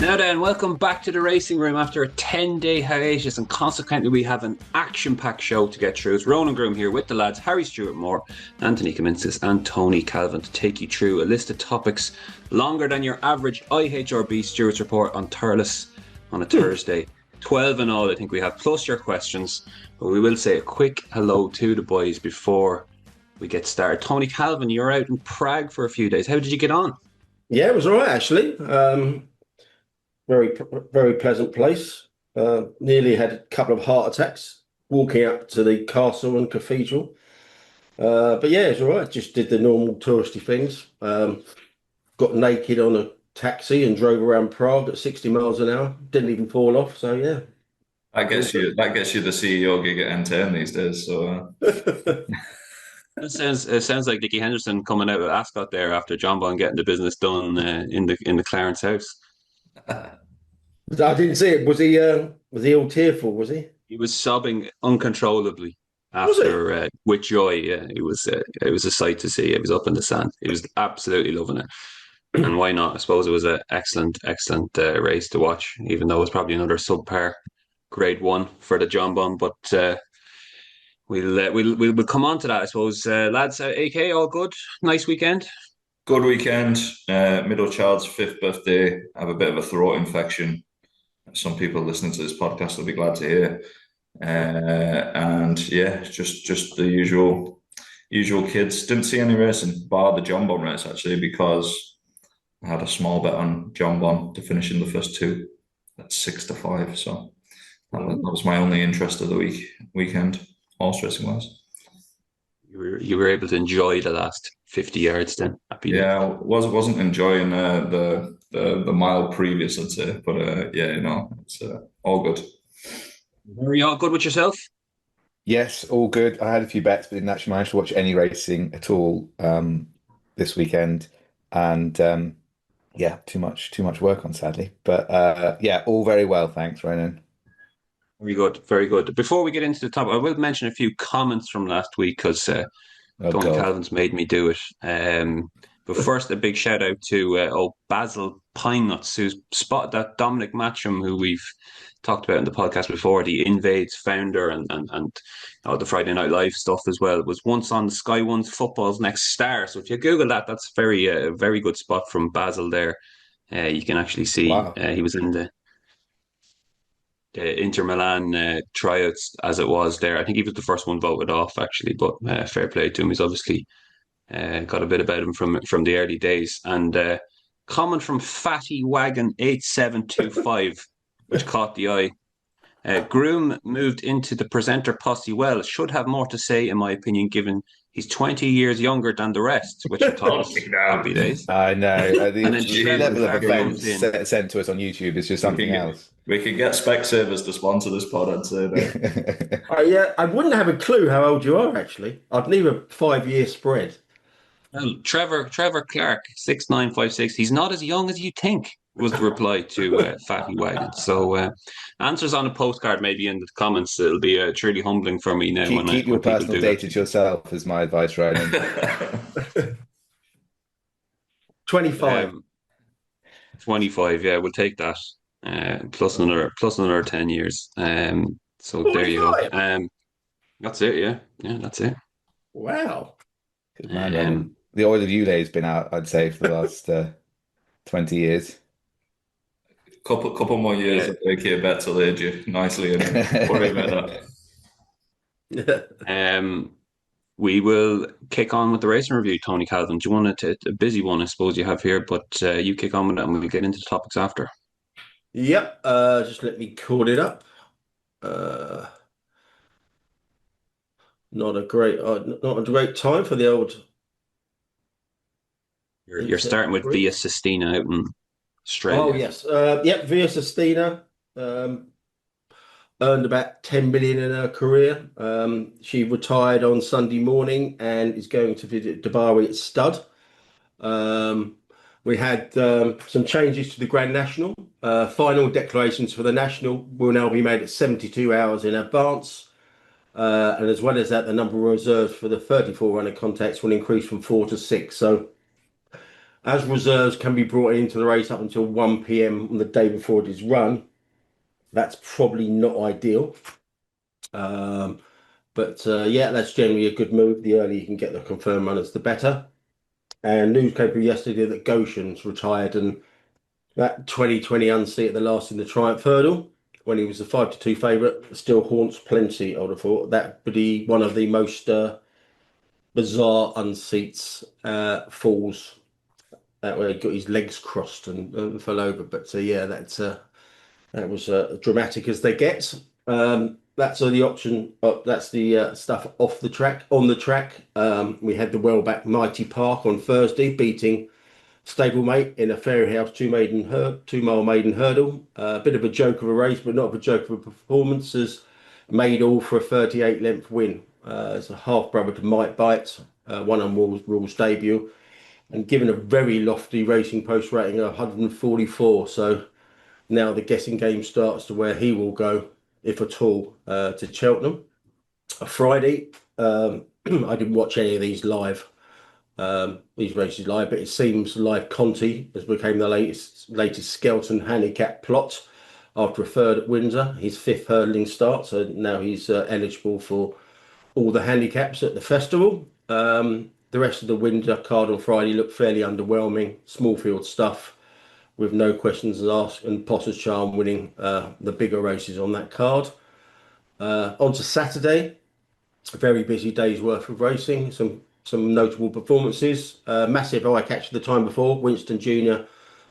Now then, welcome back to the racing room after a 10-day hiatus, and consequently we have an action-packed show to get through. It's Ronan Groom here with the lads, Harry Stewart Moore, Anthony Kaminskis and Tony Calvin, to take you through a list of topics longer than your average IHRB Stewart's report on Thurles on a Thursday. 12 in all I think we have, plus your questions, but we will say a quick hello to the boys before we get started. Tony Calvin, you're out in Prague for a few days. How did you get on? Yeah, it was all right, actually. Very pleasant place. Nearly had a couple of heart attacks walking up to the castle and cathedral. But yeah, it's all right. Just did the normal touristy things. Got naked on a taxi and drove around Prague at 60 miles an hour. Didn't even fall off. So yeah. That gets you the CEO gig at N10 these days. So It sounds like Dickie Henderson coming out with Ascot there after John Bond getting the business done in the Clarence house. I didn't see it. Was he all tearful? Was he? He was sobbing uncontrollably after with joy. Yeah, it was a sight to see. It was up in the sand. He was absolutely loving it. And why not? I suppose it was an excellent race to watch, even though it was probably another subpar Grade 1 for the John Bond. But we'll come on to that, I suppose. Lads, AK, all good? Nice weekend? good weekend. Middle child's 5th birthday. I have a bit of a throat infection. Some people listening to this podcast will be glad to hear. And yeah, just the usual kids. Didn't see any racing, bar the John Bond race actually, because I had a small bet on John Bond to finish in the first two. That's 6-5. So that was my only interest of the weekend, horse racing wise. You were able to enjoy the last 50 yards then. Happy yeah, I wasn't enjoying the mile previous, I'd say, but yeah, it's all good. Are you all good with yourself? Yes, all good. I had a few bets, but didn't actually manage to watch any racing at all this weekend, and yeah, too much work on, sadly. But yeah, all very well, thanks, Ronan. Very good, very good. Before we get into the topic, I will mention a few comments from last week because Tony Calvin's made me do it. But first, a big shout out to Basil Pinenuts, who spotted that Dominic Matcham, who we've talked about in the podcast before, the Invades founder and the Friday Night Live stuff as well, was once on the Sky One's Football's Next Star. So if you Google that, that's a very good spot from Basil there. You can actually see he was in the Inter Milan tryouts as it was there. I think he was the first one voted off actually, but fair play to him. He's obviously got a bit about him from the early days. And comment from Fatty Wagon 8725, which caught the eye. Groom moved into the presenter posse well. Should have more to say, in my opinion, given he's 20 years younger than the rest, which I thought was happy days. I know. The level of offence sent to us on YouTube is just something else. We could get Specsavers to sponsor this pod, I'd say. Yeah, I wouldn't have a clue how old you are, actually. I'd need a 5-year spread. Well, Trevor Clark, 6956. He's not as young as you think, was the reply to Fatty Wagon. So answers on a postcard, maybe in the comments. It'll be truly humbling for me now. Keep your personal data to yourself, is my advice, Ronan. 25. 25, yeah, we'll take that. Plus another 10 years. So 45. There you go. That's it, yeah. Yeah, that's it. Wow. Good man. The oil of Ulay has been out, I'd say, for the last 20 years. Couple more years of AK bets will age you nicely. And worry about that. We will kick on with the racing review, Tony Calvin. Do you want to? A busy one, I suppose you have here, but you kick on with it and we'll get into the topics after. Yep. Just let me call it up. Not a great time for the old. You're starting with Via Sistina out in Australia. Oh yes, Via Sistina earned about 10 million in her career. She retired on Sunday morning and is going to visit Dettori at Stud. We had some changes to the Grand National. Final declarations for the National will now be made at 72 hours in advance. And as well as that, the number of reserves for the 34 runner contacts will increase from 4 to 6. So as reserves can be brought into the race up until 1 p.m. on the day before it is run, that's probably not ideal. But yeah, that's generally a good move. The earlier you can get the confirmed runners, the better. And news came through yesterday that Goshen's retired, and that 2020 unseat at the last in the Triumph Hurdle, when he was the 5-2 favourite, still haunts plenty. I would have thought that would be one of the most bizarre unseats, falls. That way he got his legs crossed and fell over. But yeah, that was dramatic as they get. That's the option. That's the stuff off the track. On the track, we had the well-back Mighty Park on Thursday, beating stablemate in a Fairy House 2 mile maiden hurdle. A bit of a joke of a race, but not a joke of a performance, as made all for a 38 length win. It's a half brother to Mike Bites, won on Rules debut, and given a very lofty racing post rating of 144. So now the guessing game starts to where he will go, if at all, to Cheltenham. A Friday, I didn't watch any of these races live, but it seems like Conti has become the latest skeleton handicap plot after a third at Windsor, his fifth hurdling start. So now he's eligible for all the handicaps at the festival. The rest of the Windsor card on Friday looked fairly underwhelming, small field stuff with no questions asked, and Potter's Charm winning the bigger races on that card. On to Saturday, a very busy day's worth of racing, some notable performances. Massive eye catch the time before. Winston Jr.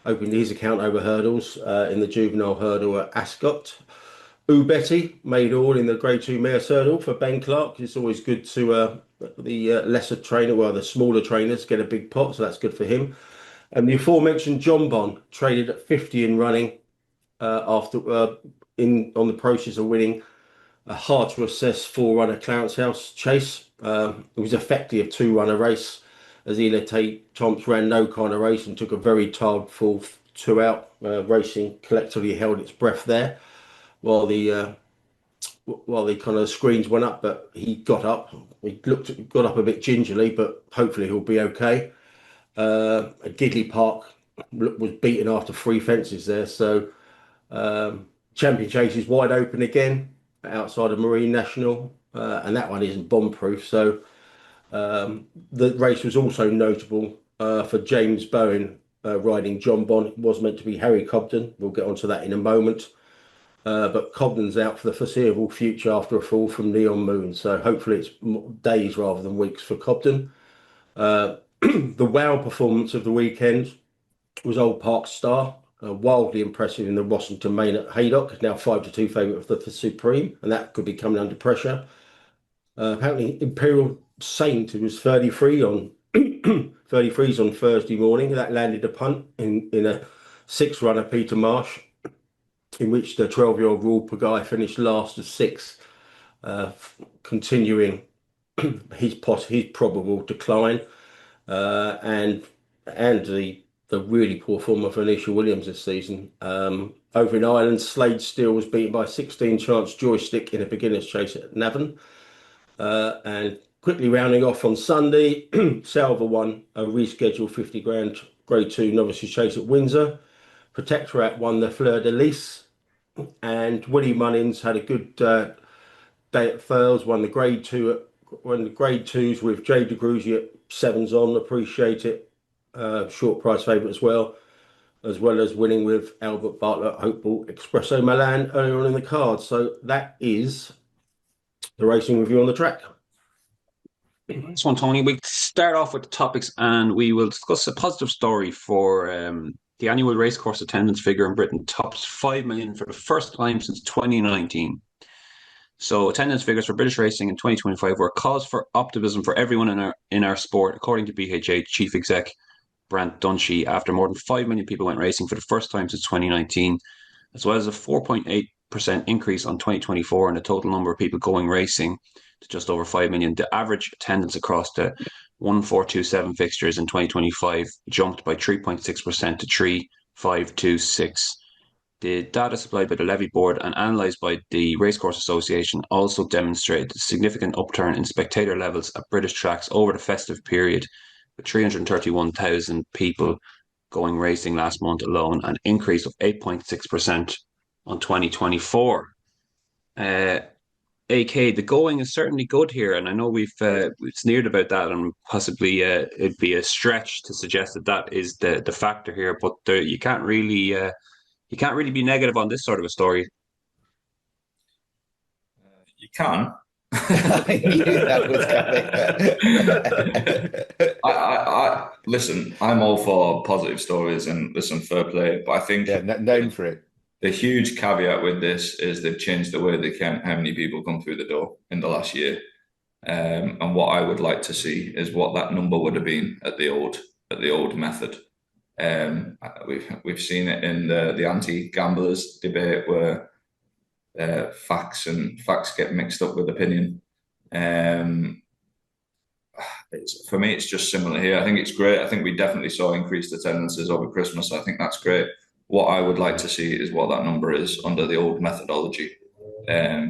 opened his account over hurdles in the juvenile hurdle at Ascot. Betty made all in the Grade 2 Mares hurdle for Ben Clark. It's always good to the lesser trainer, well, the smaller trainers get a big pot, so that's good for him. And the aforementioned John Bon traded at 50 in running after on the process of winning a hard to assess 4-runner Clarence House chase. It was effectively a 2-runner race, as Ela Tate Thompson ran no kind of race and took a very tired full 2 out. Racing collectively held its breath there while the kind of screens went up, but he got up. He got up a bit gingerly, but hopefully he'll be okay. Gidley Park was beaten after 3 fences there, so Champion Chase is wide open again outside of Marine National, and that one isn't bomb proof. So the race was also notable for James Bowen riding John Bon. It was meant to be Harry Cobden. We'll get onto that in a moment. But Cobden's out for the foreseeable future after a fall from Neon Moon. So hopefully it's days rather than weeks for Cobden. The wow performance of the weekend was Old Park Star. Wildly impressive in the Rossington Main at Haydock, now 5-2 favourite for the Supreme, and that could be coming under pressure. Apparently Imperial Saint, who was 33 on 33s on Thursday morning, that landed a punt in a 6-runner Peter Marsh, in which the 12-year-old Rule Pagai finished last of 6, continuing his probable decline, and the really poor form of Alicia Williams this season. Over in Ireland, Slade Steele was beaten by 16 chance joystick in a beginner's chase at Navan. And quickly rounding off on Sunday, Salva won a rescheduled 50 grand Grade 2 novices chase at Windsor. Protectorat won the Fleur de Lis, and Willie Mullins had a good day at Thurles, won the Grade 2s with Jay DeGruzzi at 7s on. Appreciate it. Short price favourite as well as winning with Albert Bartlett Hopeful Espresso Milan earlier on in the card. So that is the racing review on the track. This one, Tony. We start off with the topics, and we will discuss a positive story for the annual racecourse attendance figure in Britain tops 5 million for the first time since 2019. So attendance figures for British racing in 2025 were a cause for optimism for everyone in our sport, according to BHA Chief Exec Brant Dunshee, after more than 5 million people went racing for the first time since 2019, as well as a 4.8% increase on 2024 in the total number of people going racing to just over 5 million. The average attendance across the 1427 fixtures in 2025 jumped by 3.6% to 3526. The data supplied by the Levy Board and analysed by the Racecourse Association also demonstrated a significant upturn in spectator levels at British tracks over the festive period, with 331,000 people going racing last month alone, an increase of 8.6% on 2024. AK, the going is certainly good here, and I know we've sneered about that, and possibly it'd be a stretch to suggest that is the factor here. But you can't really be negative on this sort of a story. You can. I knew that was coming. I listen. I'm all for positive stories and listen, fair play. But I think known for it. The huge caveat with this is they've changed the way they count how many people come through the door in the last year. And what I would like to see is what that number would have been at the old method. We've seen it in the anti-gamblers debate where facts get mixed up with opinion. For me, it's just similar here. I think it's great. I think we definitely saw increased attendances over Christmas. I think that's great. What I would like to see is what that number is under the old methodology,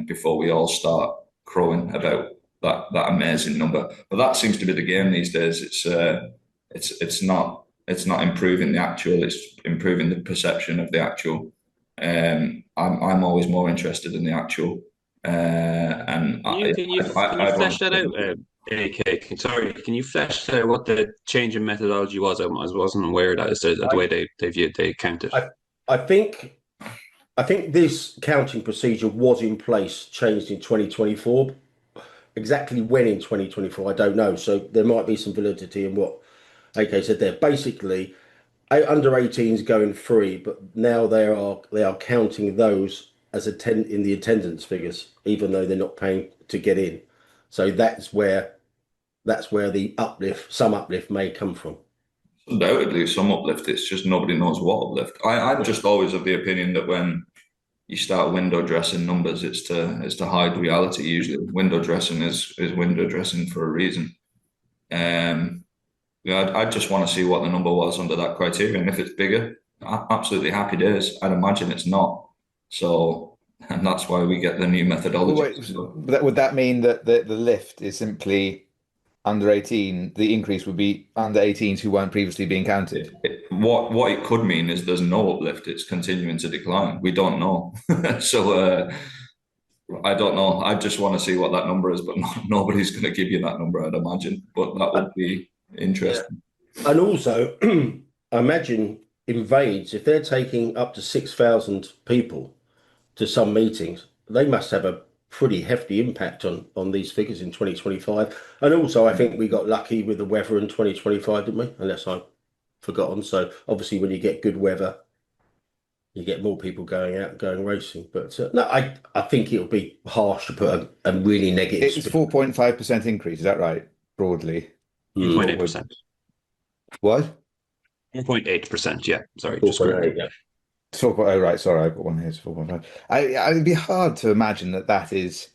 before we all start crowing about that amazing number. But that seems to be the game these days. It's not improving the actual. It's improving the perception of the actual. I'm always more interested in the actual. And can you flesh that out? AK, can you flesh out what the change in methodology was? I wasn't aware of that. Is the way they counted? I think this counting procedure was in place, changed in 2024. Exactly when in 2024, I don't know. So there might be some validity in what AK said there. Basically, under 18s going free, but now they are counting those as in the attendance figures, even though they're not paying to get in. So that's where some uplift may come from. Undoubtedly, some uplift. It's just nobody knows what uplift. I'm just always of the opinion that when you start window dressing numbers, it's to hide reality. Usually, window dressing is window dressing for a reason. I just want to see what the number was under that criteria, and if it's bigger, absolutely happy days. I'd imagine it's not. So, and that's why we get the new methodology. Would that mean that the lift is simply under 18? The increase would be under 18s who weren't previously being counted. What it could mean is there's no uplift. It's continuing to decline. We don't know. So I don't know. I just want to see what that number is, but nobody's going to give you that number, I'd imagine. But that would be interesting. Yeah. And also, I imagine Invades, if they're taking up to 6,000 people to some meetings, they must have a pretty hefty impact on these figures in 2025. And also, I think we got lucky with the weather in 2025, didn't we? Unless I've forgotten. So obviously, when you get good weather, you get more people going out and going racing. But no, I think it'll be harsh to put a really negative. It's 4.5% increase. Is that right? Broadly, 4.8%. What? 4.8%. Yeah. Sorry. 4.8. Yeah. Oh, right. Sorry, I've got one here. It's 4.5. It'd be hard to imagine that is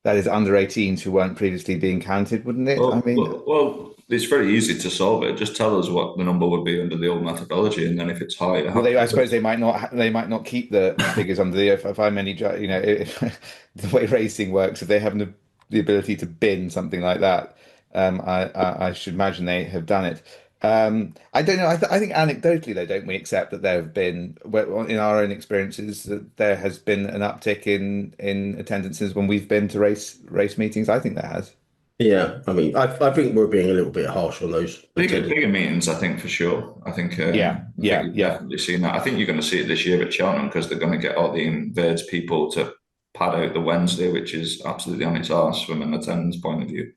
under 18s who weren't previously being counted, wouldn't it? Well, it's very easy to solve it. Just tell us what the number would be under the old methodology, and then if it's higher, I suppose they might not keep the figures under the. If I'm any, the way racing works, if they have the ability to bin something like that, I should imagine they have done it. I don't know. I think anecdotally, though, don't we accept that there have been, in our own experiences, that there has been an uptick in attendances when we've been to race meetings? I think there has. Yeah, I mean, I think we're being a little bit harsh on those bigger meetings. I think for sure. I think definitely seen that. I think you're going to see it this year at Cheltenham because they're going to get all the Invades people to pad out the Wednesday, which is absolutely on its arse from an attendance point of view.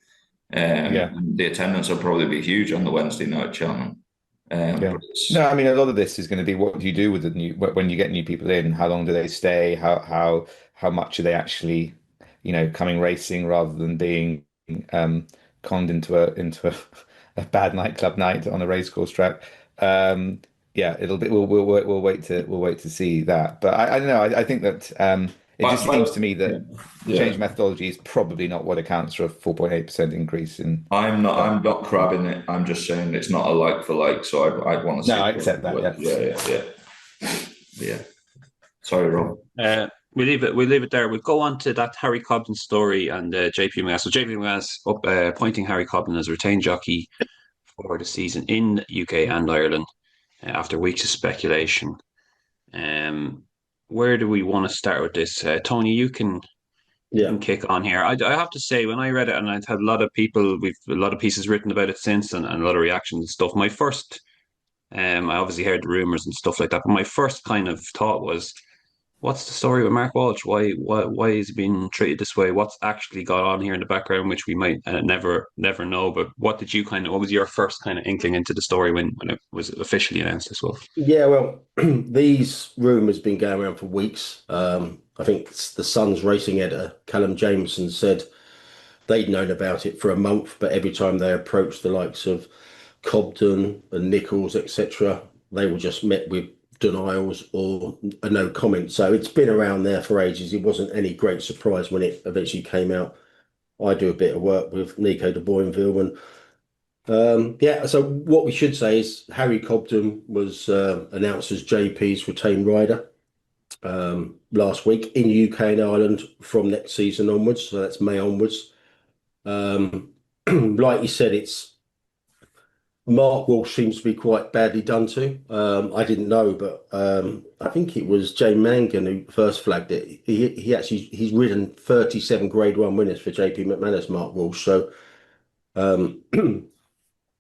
The attendance will probably be huge on the Wednesday night at Cheltenham. No, I mean, a lot of this is going to be what do you do with when you get new people in? How long do they stay? How much are they actually, coming racing rather than being conned into a bad nightclub night on a racecourse track? It'll be. We'll wait to see that. But I don't know. I think that it just seems to me that change methodology is probably not what accounts for a 4.8% increase in. I'm not crabbing it. I'm just saying it's not a like for like. So I'd want to see. No, I accept that. Yeah. Sorry, Rob. We leave it there. We'll go on to that Harry Cobden story and JP McGass. So JP McGass appointing Harry Cobden as retained jockey for the season in UK and Ireland after weeks of speculation. Where do we want to start with this? Tony, you can kick on here. I have to say, when I read it, and I've had a lot of people, we've a lot of pieces written about it since, and a lot of reactions and stuff. My first, I obviously heard the rumors and stuff like that, but my first kind of thought was, what's the story with Mark Walsh? Why is he being treated this way? What's actually gone on here in the background, which we might never know? But what was your first kind of inkling into the story when it was officially announced as well? Yeah, well, these rumours been going around for weeks. I think the Sun's racing editor, Callum Jameson, said they'd known about it for a month, but every time they approached the likes of Cobden and Nichols, etc., they were just met with denials or a no comment. So it's been around there for ages. It wasn't any great surprise when it eventually came out. I do a bit of work with Nico de Boinville, and so what we should say is Harry Cobden was announced as JP's retained rider last week in UK and Ireland from next season onwards. So that's May onwards. Like you said, it's Mark Walsh seems to be quite badly done to. I didn't know, but I think it was Jay Mangan who first flagged it. He's ridden 37 Grade 1 winners for JP McManus, Mark Walsh. So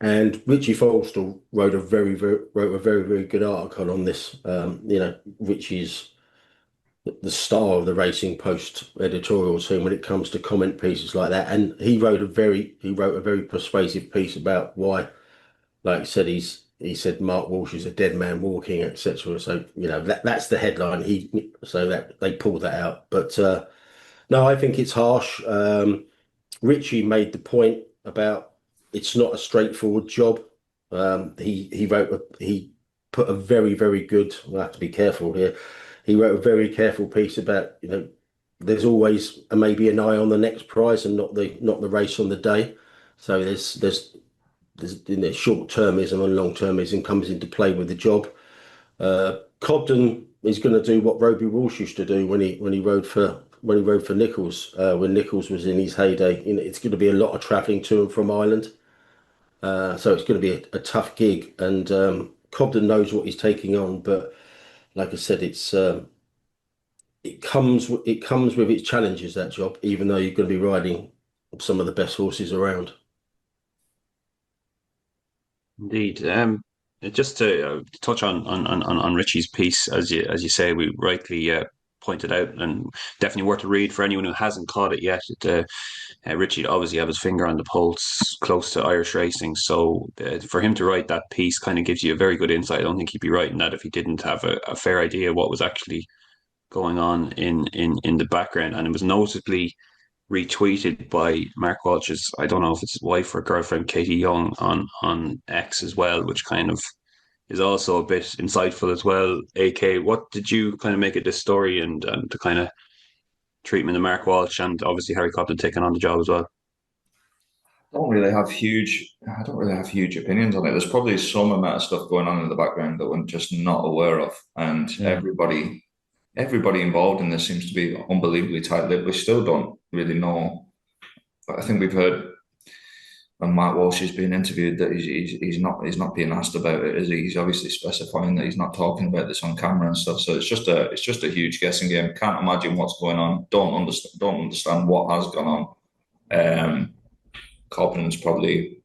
and Richie Forster wrote a very very good article on this. Richie's the star of the Racing Post editorial team when it comes to comment pieces like that, and he wrote a very persuasive piece about why, like I said, he said Mark Walsh is a dead man walking, etc. So that's the headline. That they pulled that out, but no, I think it's harsh. Richie made the point about it's not a straightforward job. He put a very good. I have to be careful here. He wrote a very careful piece about there's always maybe an eye on the next prize and not the race on the day. So there's short termism and long termism comes into play with the job. Cobden is going to do what Roby Walsh used to do when he rode for Nichols when Nichols was in his heyday. It's going to be a lot of travelling to and from Ireland. So it's going to be a tough gig, and Cobden knows what he's taking on. But like I said, it comes with its challenges, that job, even though you're going to be riding some of the best horses around. Indeed. Just to touch on Richie's piece, as you say, we rightly pointed out, and definitely worth a read for anyone who hasn't caught it yet. Richie obviously have his finger on the pulse, close to Irish racing. So for him to write that piece kind of gives you a very good insight. I don't think he'd be writing that if he didn't have a fair idea what was actually going on in the background. And it was notably retweeted by Mark Walsh's, I don't know if it's his wife or girlfriend, Katie Young, on X as well, which kind of is also a bit insightful as well. AK, what did you kind of make of this story and the kind of treatment of Mark Walsh and obviously Harry Cobden taking on the job as well? I don't really have huge opinions on it. There's probably some amount of stuff going on in the background that we're just not aware of, and everybody involved in this seems to be unbelievably tight-lipped. We still don't really know. But I think we've heard when Matt Walsh is being interviewed that he's not being asked about it, is he? He's obviously specifying that he's not talking about this on camera and stuff. So it's just a huge guessing game. Can't imagine what's going on. Don't understand what has gone on. Cobden probably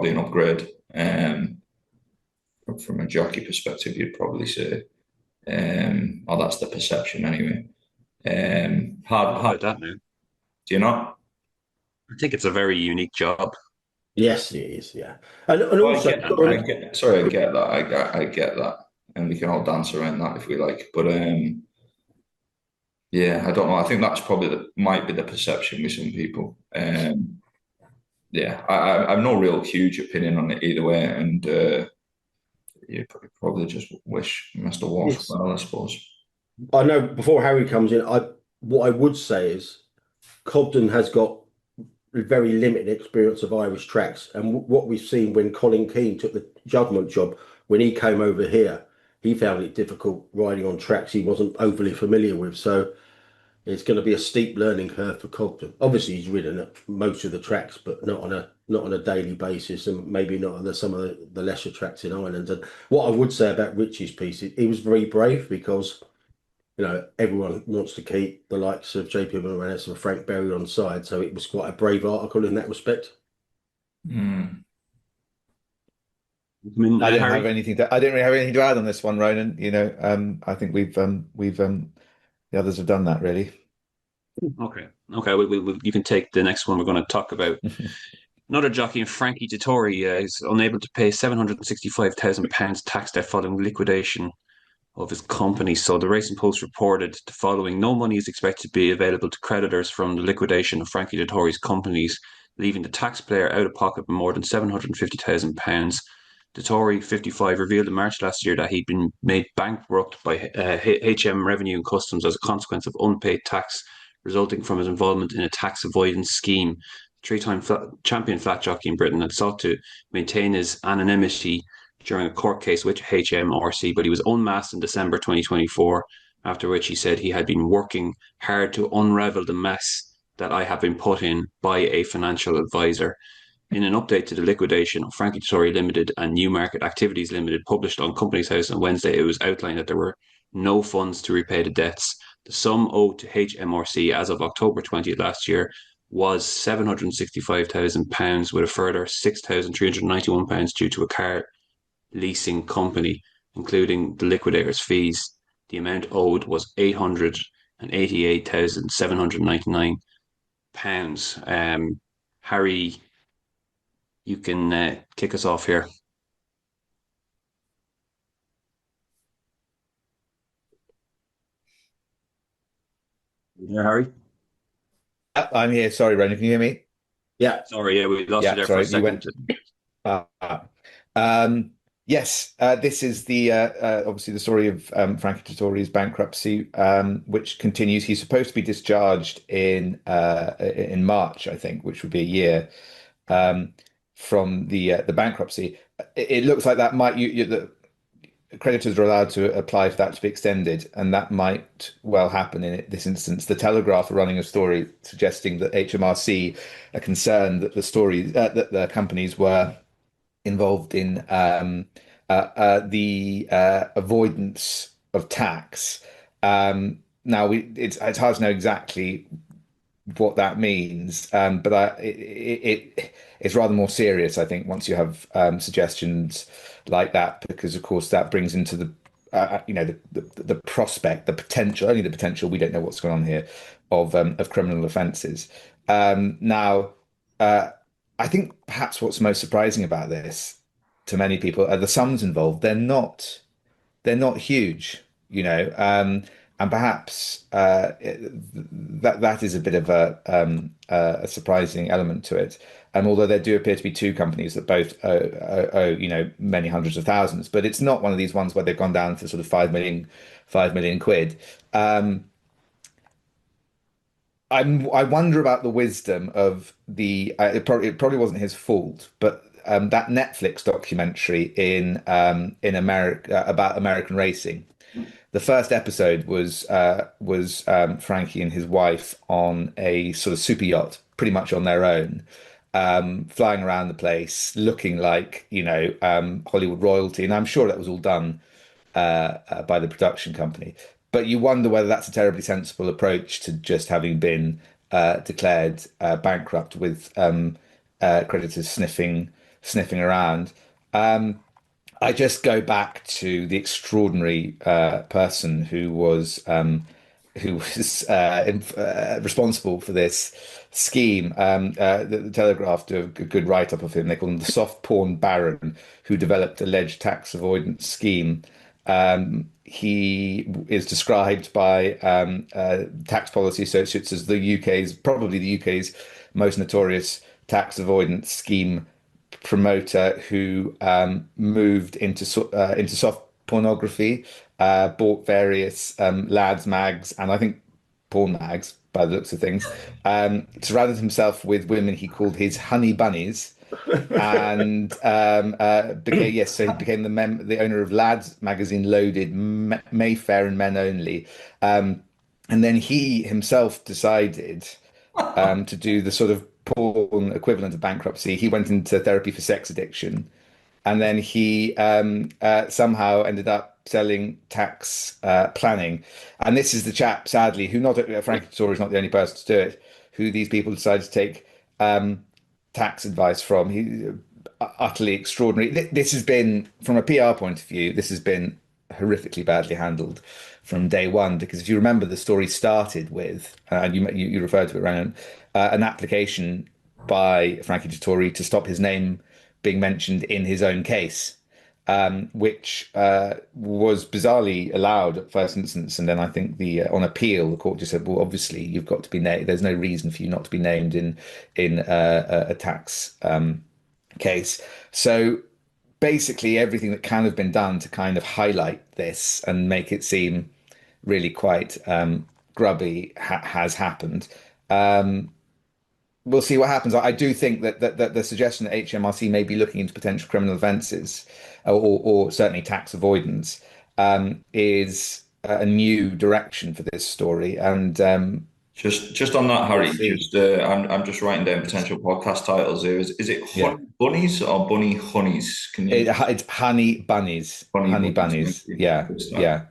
an upgrade. From a jockey perspective, you'd probably say. That's the perception anyway. Hard that now. Do you not? I think it's a very unique job. Yes, it is. Yeah, and also, I get that. I get that, and we can all dance around that if we like. But yeah, I don't know. I think that's probably might be the perception with some people. Yeah, I have no real huge opinion on it either way, and you probably just wish Mr. Walsh well, I suppose. I know before Harry comes in, what I would say is Cobden has got very limited experience of Irish tracks, and what we've seen when Colin Keane took the judgment job, when he came over here, he found it difficult riding on tracks he wasn't overly familiar with. So it's going to be a steep learning curve for Cobden. Obviously, he's ridden at most of the tracks, but not on a daily basis, and maybe not on some of the lesser tracks in Ireland. And what I would say about Richie's piece, he was very brave because everyone wants to keep the likes of JP Moranis and Frank Berry on side, so it was quite a brave article in that respect. Mm. I mean, I don't Harry? have anything to. I don't really have anything to add on this one, Ronan. I think the others have done that really. Okay. You can take the next one we're going to talk about. Another jockey, Frankie Dettori, is unable to pay £765,000 tax debt following liquidation of his company. So the Racing Post reported the following: no money is expected to be available to creditors from the liquidation of Frankie Dettori's companies, leaving the taxpayer out of pocket with more than £750,000. Dettori, 55, revealed in March last year that he'd been made bankrupt by HM Revenue and Customs as a consequence of unpaid tax resulting from his involvement in a tax avoidance scheme. Three-time champion flat jockey in Britain had sought to maintain his anonymity during a court case with HMRC, but he was unmasked in December 2024, after which he said he had been working hard to unravel the mess that I have been put in by a financial advisor. In an update to the liquidation of Frankie Dettori Limited and Newmarket Activities Limited published on Companies House on Wednesday, it was outlined that there were no funds to repay the debts. The sum owed to HMRC as of October 20th last year was £765,000, with a further £6,391 due to a car leasing company, including the liquidator's fees. The amount owed was £888,799. Harry, you can kick us off here. You there, Harry? I'm here. Sorry, Ronan, can you hear me? Yeah. Sorry, yeah, we lost you there for a second. Yes, this is the obviously the story of Frankie Dettori's bankruptcy, which continues. He's supposed to be discharged in March, I think, which would be a year from the bankruptcy. It looks like that might the creditors are allowed to apply for that to be extended, and that might well happen in this instance. The Telegraph are running a story suggesting that HMRC are concerned that that the companies were involved in the avoidance of tax. Now, it's hard to know exactly what that means, but it's rather more serious, I think, once you have suggestions like that, because of course that brings into the prospect, the potential, only the potential. We don't know what's going on here of criminal offences. Now, I think perhaps what's most surprising about this to many people are the sums involved. They're not huge, and perhaps that is a bit of a surprising element to it. Although there do appear to be two companies that both owe many hundreds of thousands, but it's not one of these ones where they've gone down to sort of 5 million quid. I wonder about the wisdom of it probably wasn't his fault, but that Netflix documentary in America about American racing. The first episode was Frankie and his wife on a sort of super yacht, pretty much on their own, flying around the place, looking like Hollywood royalty, and I'm sure that was all done by the production company. But you wonder whether that's a terribly sensible approach to just having been declared bankrupt with creditors sniffing around. I just go back to the extraordinary person who was responsible for this scheme. The Telegraph do a good write-up of him. They call him the soft porn baron who developed alleged tax avoidance scheme. He is described by tax policy associates as probably the UK's most notorious tax avoidance scheme promoter, who moved into soft pornography, bought various lads mags and I think porn mags by the looks of things, surrounded himself with women he called his honey bunnies, and so he became the owner of Lads magazine, Loaded, Mayfair, and Men Only. And then he himself decided to do the sort of porn equivalent of bankruptcy. He went into therapy for sex addiction, and then he somehow ended up selling tax planning. And this is the chap, sadly, who not Frankie Dettori is not the only person to do it. Who these people decided to take tax advice from. He utterly extraordinary. This has been, from a PR point of view, this has been horrifically badly handled from day one. Because if you remember, the story started with, and you referred to it, Ronan, an application by Frankie Dettori to stop his name being mentioned in his own case, which was bizarrely allowed at first instance, and then I think on appeal the court just said, well, obviously you've got to be named. There's no reason for you not to be named in a tax case. So basically, everything that can have been done to kind of highlight this and make it seem really quite grubby has happened. We'll see what happens. I do think that the suggestion that HMRC may be looking into potential criminal offences or certainly tax avoidance is a new direction for this story. And just on that, Harry, we'll I'm just writing down potential podcast titles here. Is it Honey Bunnies or Bunny Honeys? It's Honey Bunnies. Honey Bunnies. Yeah, yeah.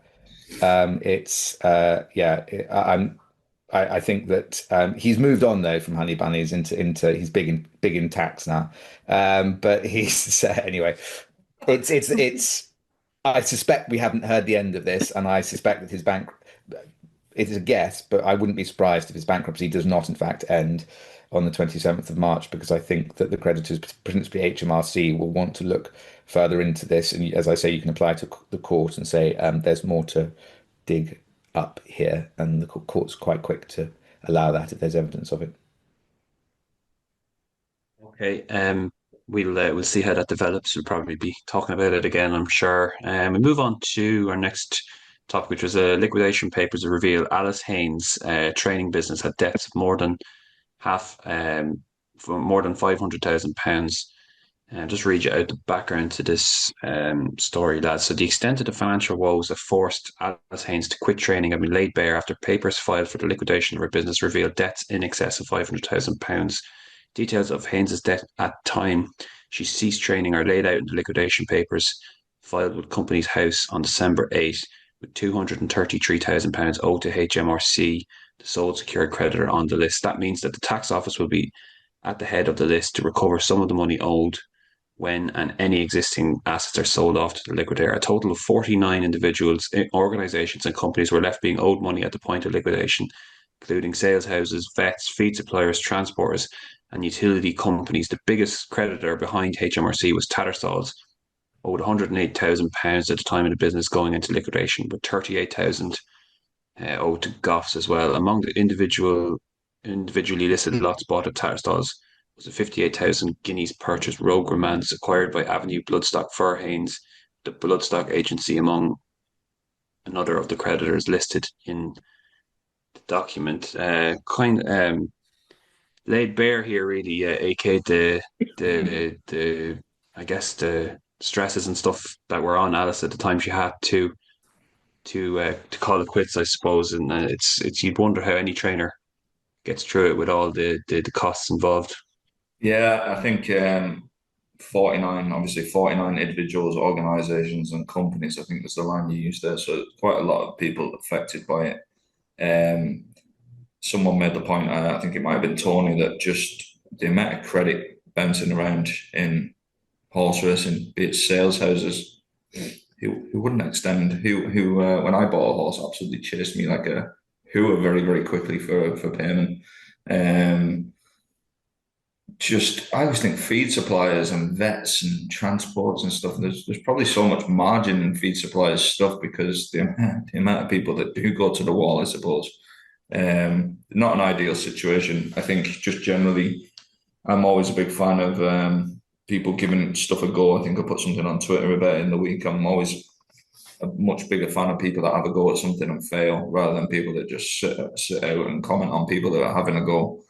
I think that he's moved on though from Honey Bunnies into he's big in tax now. But he's anyway. It's. I suspect we haven't heard the end of this, and I suspect that his bank. It is a guess, but I wouldn't be surprised if his bankruptcy does not, in fact, end on the 27th of March, because I think that the creditors, principally HMRC, will want to look further into this. And as I say, you can apply to the court and say there's more to dig up here, and the court's quite quick to allow that if there's evidence of it. Okay, we'll see how that develops. We'll probably be talking about it again, I'm sure. We move on to our next topic, which was liquidation papers that reveal Alice Haynes' training business had debts of more than for more than £500,000. And just read you out the background to this story, lads. So the extent of the financial woes that forced Alice Haynes to quit training have been laid bare after papers filed for the liquidation of her business revealed debts in excess of £500,000. Details of Haynes's debt at time she ceased training are laid out in the liquidation papers filed with Companies House on December 8, with £233,000 owed to HMRC, the sole secured creditor on the list. That means that the tax office will be at the head of the list to recover some of the money owed when and any existing assets are sold off to the liquidator. A total of 49 individuals, organisations and companies were left being owed money at the point of liquidation, including sales houses, vets, feed suppliers, transporters and utility companies. The biggest creditor behind HMRC was Tattersall's, owed £108,000 at the time of the business going into liquidation, with £38,000 owed to Goffs as well. Among the individually listed lots bought at Tattersall's was a 58,000 guineas purchased Rogue Romance acquired by Avenue Bloodstock for Haynes, the Bloodstock agency, among another of the creditors listed in the document. Laid bare here, really, aka the I guess the stresses and stuff that were on Alice at the time she had to call it quits, I suppose. And it's you'd wonder how any trainer gets through it with all the costs involved. Yeah, I think 49 individuals, organisations and companies, I think that's the line you used there. So quite a lot of people affected by it. Someone made the point, I think it might have been Tony, that just the amount of credit bouncing around in horse racing, be it sales houses, who wouldn't extend, who when I bought a horse, absolutely chased me like a hooer very, very quickly for payment. I always think feed suppliers and vets and transports and stuff, there's probably so much margin in feed suppliers stuff because the amount of people that do go to the wall, I suppose. Not an ideal situation. I think just generally, I'm always a big fan of people giving stuff a go. I think I put something on Twitter about it in the week. I'm always a much bigger fan of people that have a go at something and fail rather than people that just sit out and comment on people that are having a go.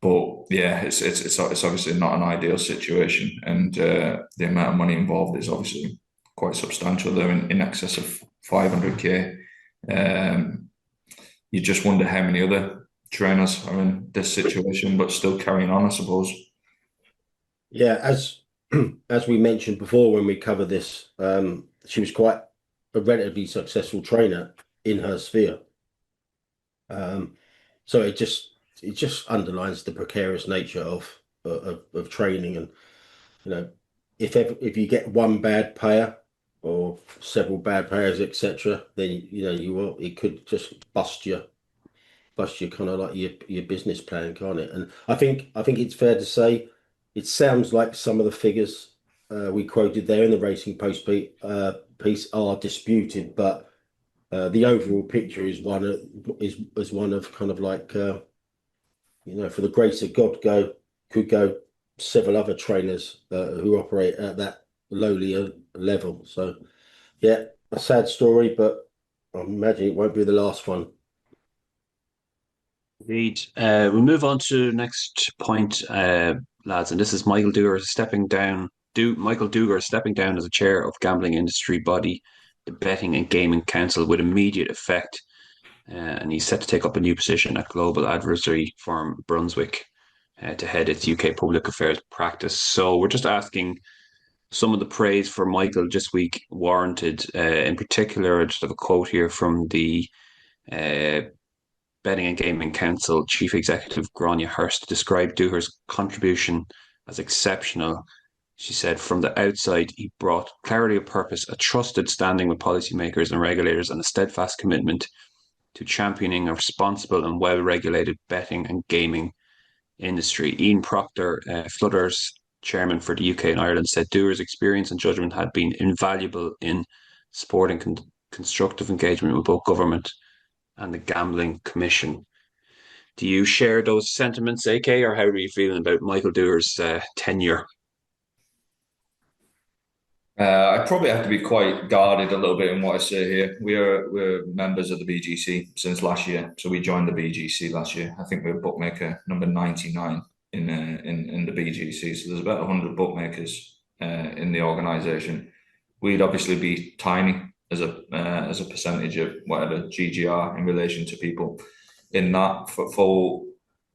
But yeah, it's obviously not an ideal situation, and the amount of money involved is obviously quite substantial. They're in excess of 500k. You just wonder how many other trainers are in this situation, but still carrying on, I suppose. Yeah, as we mentioned before when we covered this, she was quite a relatively successful trainer in her sphere. So it just underlines the precarious nature of training, and if you get one bad payer or several bad payers, etc., then it could just bust your kind of like your business plan, can't it? And I think it's fair to say it sounds like some of the figures we quoted there in the Racing Post piece are disputed, but the overall picture is one of kind of like for the grace of God could go several other trainers who operate at that lowlier level. So yeah, a sad story, but I imagine it won't be the last one. Indeed. We'll move on to the next point, lads, and this is Michael Dugher stepping down. Michael Dugher stepping down as a chair of gambling industry body, the Betting and Gaming Council, with immediate effect, and he's set to take up a new position at global adversary firm Brunswick to head its UK public affairs practice. So we're just asking some of the praise for Michael this week warranted. In particular, I just have a quote here from the uh, Betting and Gaming Council Chief Executive Grania Hurst described Dugher's contribution as exceptional. She said, from the outside, he brought clarity of purpose, a trusted standing with policymakers and regulators, and a steadfast commitment to championing a responsible and well-regulated betting and gaming industry. Ian Proctor, Flutter's chairman for the UK and Ireland, said Dugher's experience and judgment had been invaluable in supporting constructive engagement with both government and the Gambling Commission. Do you share those sentiments, AK, or how are you feeling about Michael Dugher's tenure? I probably have to be quite guarded a little bit in what I say here. We're members of the BGC since last year, so we joined the BGC last year. I think we're bookmaker number 99 in the BGC. So there's about 100 bookmakers in the organisation. We'd obviously be tiny as a percentage of whatever GGR in relation to people. In that, for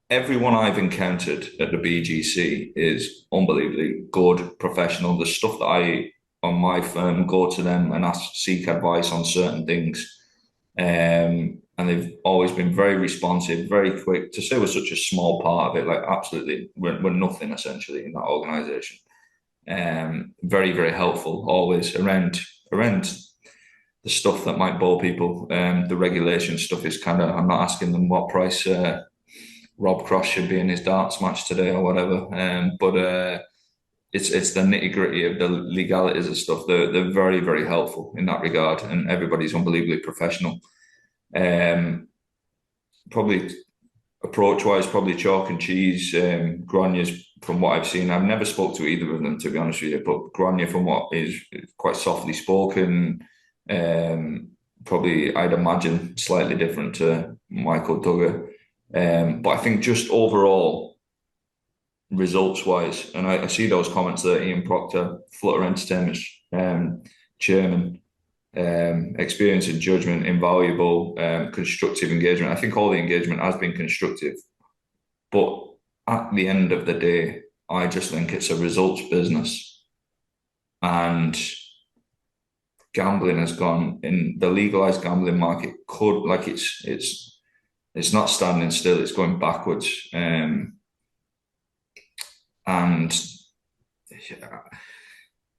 everyone I've encountered at the BGC is unbelievably good, professional. The stuff that I on my firm go to them and seek advice on certain things. And they've always been very responsive, very quick. To say we're such a small part of it, like absolutely, we're nothing essentially in that organisation. Very, very helpful, always around the stuff that might bore people. The regulation stuff is kind of, I'm not asking them what price Rob Cross should be in his darts match today or whatever. But it's the nitty gritty of the legalities of stuff. They're very, very helpful in that regard, and everybody's unbelievably professional. Probably approach wise, probably chalk and cheese. Grania's, from what I've seen, I've never spoke to either of them, to be honest with you, but Grania, from what is quite softly spoken, probably I'd imagine slightly different to Michael Dugher. But I think just overall, results wise, and I see those comments there, Ian Proctor, Flutter Entertainment's chairman, experience and judgment, invaluable, constructive engagement. I think all the engagement has been constructive, but at the end of the day, I just think it's a results business, and gambling has gone in the legalized gambling market. It's not standing still; it's going backwards. And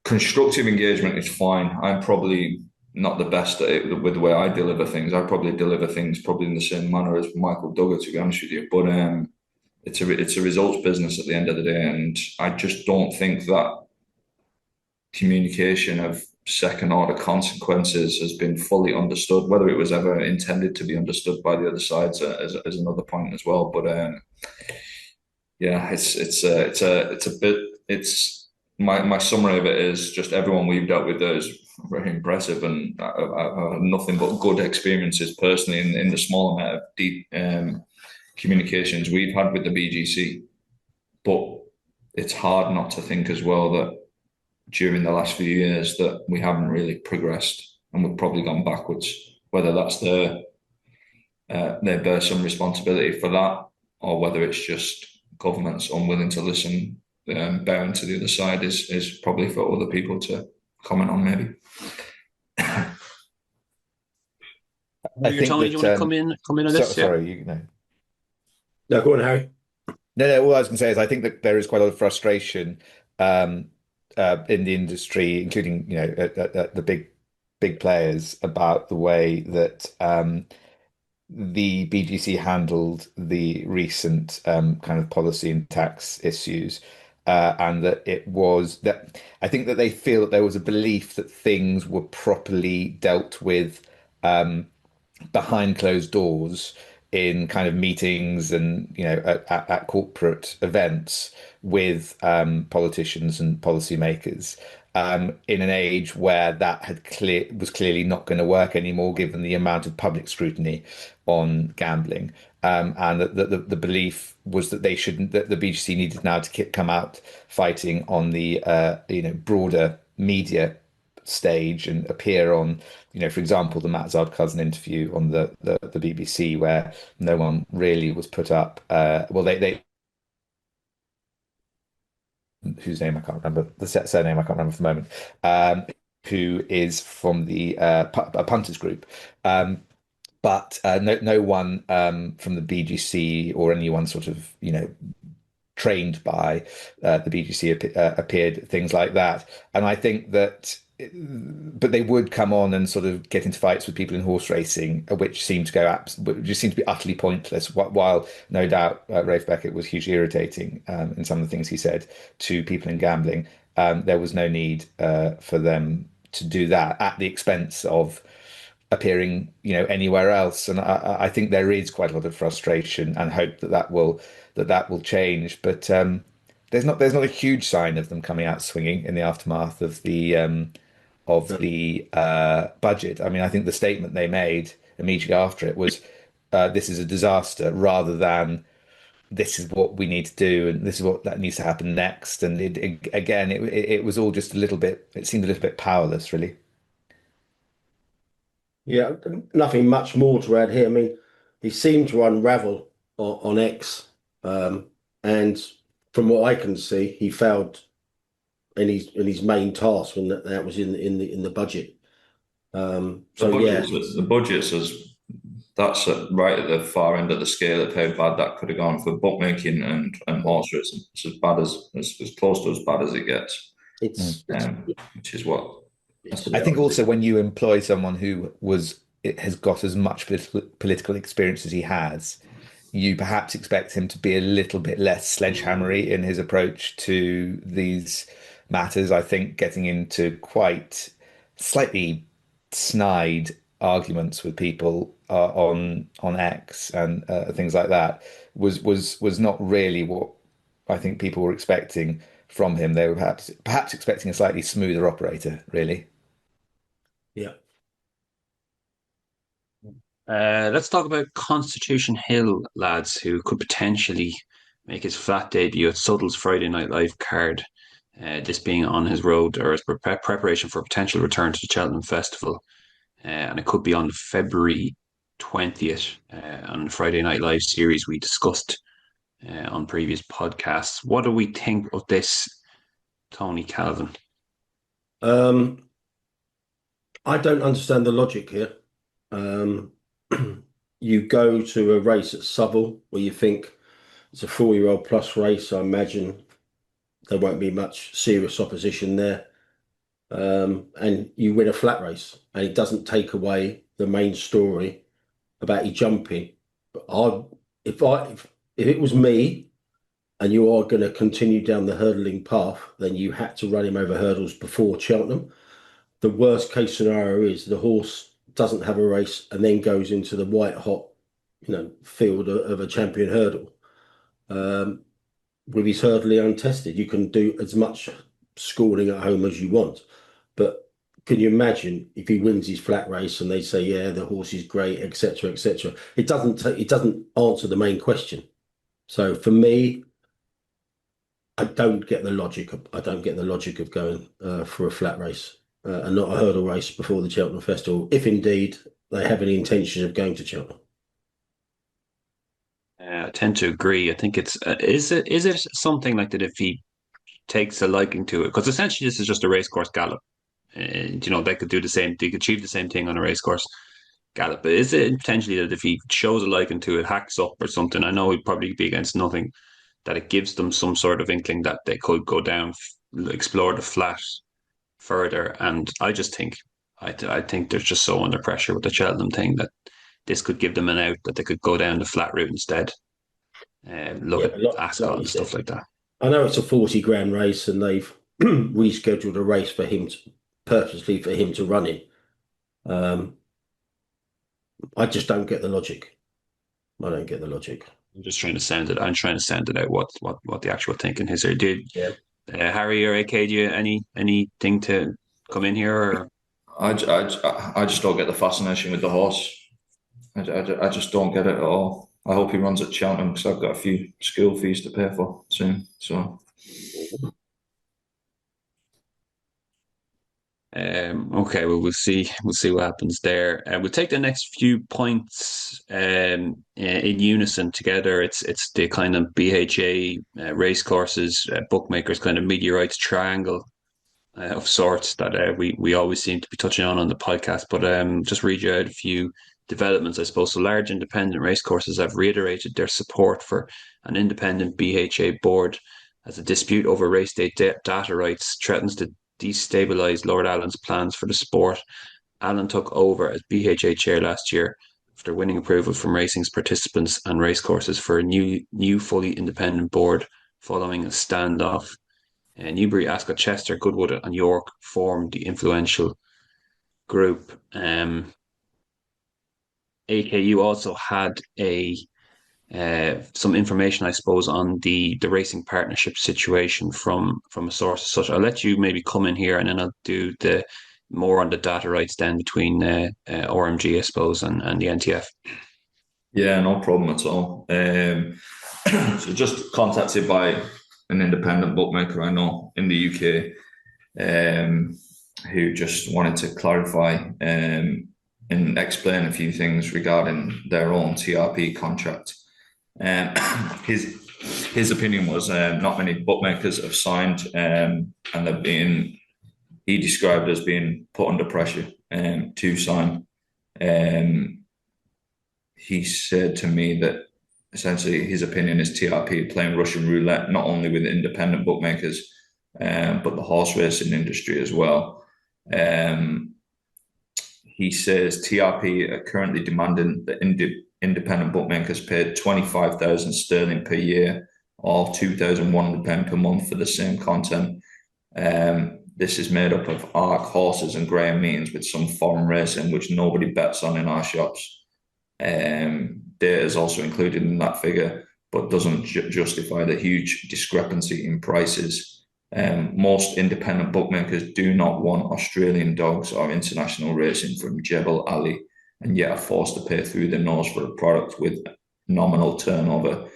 constructive engagement is fine. I'm probably not the best at it with the way I deliver things. I probably deliver things probably in the same manner as Michael Dugher, to be honest with you. But it's a results business at the end of the day, and I just don't think that communication of second order consequences has been fully understood. Whether it was ever intended to be understood by the other sides as another point as well. But yeah, my summary of it is just everyone we've dealt with there is very impressive, and I have nothing but good experiences personally in the small amount of deep communications we've had with the BGC. But it's hard not to think as well that during the last few years that we haven't really progressed, and we've probably gone backwards. whether that's they bear some responsibility for that, or whether it's just governments unwilling to listen, bearing to the other side is probably for other people to comment on, maybe. I think Tony, do you want to come in on this? Sorry, you know. No, go on, Harry. No. All I was going to say is I think that there is quite a lot of frustration in the industry, including at the big players, about the way that the BGC handled the recent kind of policy and tax issues. And that I think that they feel that there was a belief that things were properly dealt with behind closed doors in kind of meetings and at corporate events with politicians and policymakers in an age where that was clearly not going to work anymore, given the amount of public scrutiny on gambling, and that the belief was that that the BGC needed now to come out fighting on the broader media stage and appear on, for example, the Matt Zardkazan interview on the BBC, where no one really was put up. They whose name I can't remember, the surname I can't remember for the moment, who is from the punters group. But no one from the BGC or anyone sort of, trained by the BGC appeared, things like that. And I think that, but they would come on and sort of get into fights with people in horse racing, which seemed to be utterly pointless. While no doubt Rafe Beckett was hugely irritating in some of the things he said to people in gambling, there was no need for them to do that at the expense of appearing, anywhere else. And I think there is quite a lot of frustration and hope that will change. But there's not a huge sign of them coming out swinging in the aftermath of the budget. I mean, I think the statement they made immediately after it was, "This is a disaster," rather than "This is what we need to do and this is what that needs to happen next." And it was all just a little bit. It seemed a little bit powerless, really. Yeah, nothing much more to add here. I mean, he seemed to unravel on X, and from what I can see, he failed in his main task, and that was in the budget. The budgets that's right at the far end of the scale of how bad that could have gone for bookmaking and horse racing. It's as bad as close to as bad as it gets. Which is what. I think also when you employ someone who has got as much political experience as he has, you perhaps expect him to be a little bit less sledgehammery in his approach to these matters. I think getting into quite slightly snide arguments with people on X and things like that was not really what I think people were expecting from him. They were perhaps expecting a slightly smoother operator, really. Yeah. Let's talk about Constitution Hill, lads, who could potentially make his flat debut at Suttle's Friday Night Live card. This being on his road or his preparation for a potential return to the Cheltenham Festival. And it could be on February 20th on the Friday Night Live series we discussed on previous podcasts. What do we think of this, Tony Calvin? I don't understand the logic here. You go to a race at Southall where you think it's a 4-year-old plus race. I imagine there won't be much serious opposition there. And you win a flat race, and it doesn't take away the main story about you jumping. But if it was me, and you are going to continue down the hurdling path, then you had to run him over hurdles before Cheltenham. The worst case scenario is the horse doesn't have a race and then goes into the white hot, field of a champion hurdle. With his hurdling untested, you can do as much schooling at home as you want. But can you imagine if he wins his flat race and they say, yeah, the horse is great, etc., etc.? It doesn't answer the main question. So for me, I don't get the logic of going for a flat race and not a hurdle race before the Cheltenham Festival. If indeed they have any intention of going to Cheltenham. I tend to agree. I think it's is it something like that if he takes a liking to it, because essentially this is just a racecourse gallop. And, they could do the same. They could achieve the same thing on a racecourse gallop. But is it potentially that if he shows a liking to it, hacks up or something? I know he'd probably be against nothing. That it gives them some sort of inkling that they could go down, explore the flat further. And I just think, I think they're just so under pressure with the Cheltenham thing that this could give them an out, that they could go down the flat route instead. Look at Ascot and stuff like that. I know it's a 40 grand race and they've rescheduled a race for him purposely for him to run it. I just don't get the logic. I don't get the logic. I'm trying to sound it out what the actual thinking is there. Did Harry or AK, do you anything to come in here? Or? I just don't get the fascination with the horse. I just don't get it at all. I hope he runs at Cheltenham because I've got a few school fees to pay for soon. So. Okay, well, we'll see what happens there. We'll take the next few points in unison together. It's the kind of BHA racecourses, bookmakers kind of meteorites triangle of sorts that we always seem to be touching on the podcast. But just read you out a few developments, I suppose. So large independent racecourses have reiterated their support for an independent BHA board as a dispute over race day data rights threatens to destabilise Lord Allen's plans for the sport. Allen took over as BHA chair last year after winning approval from racing's participants and racecourses for a new fully independent board following a standoff. Newbury, Ascot, Chester, Goodwood and York formed the influential group. AKU also had some information, I suppose, on the racing partnership situation from a source as such. I'll let you maybe come in here and then I'll do the more on the data rights then between RMG, I suppose, and the NTF. Yeah, no problem at all. So just contacted by an independent bookmaker I know in the UK who just wanted to clarify and explain a few things regarding their own TRP contract. His opinion was not many bookmakers have signed and he described as being put under pressure to sign. He said to me that essentially his opinion is TRP playing Russian roulette, not only with independent bookmakers, but the horse racing industry as well. He says TRP are currently demanding that independent bookmakers paid 25,000 sterling per year or £2,100 per month for the same content. This is made up of ARC horses and Graham meetings with some foreign racing, which nobody bets on in our shops. Data is also included in that figure, but doesn't justify the huge discrepancy in prices. Most independent bookmakers do not want Australian dogs or international racing from Jebel Ali, and yet are forced to pay through the nose for a product with nominal turnover.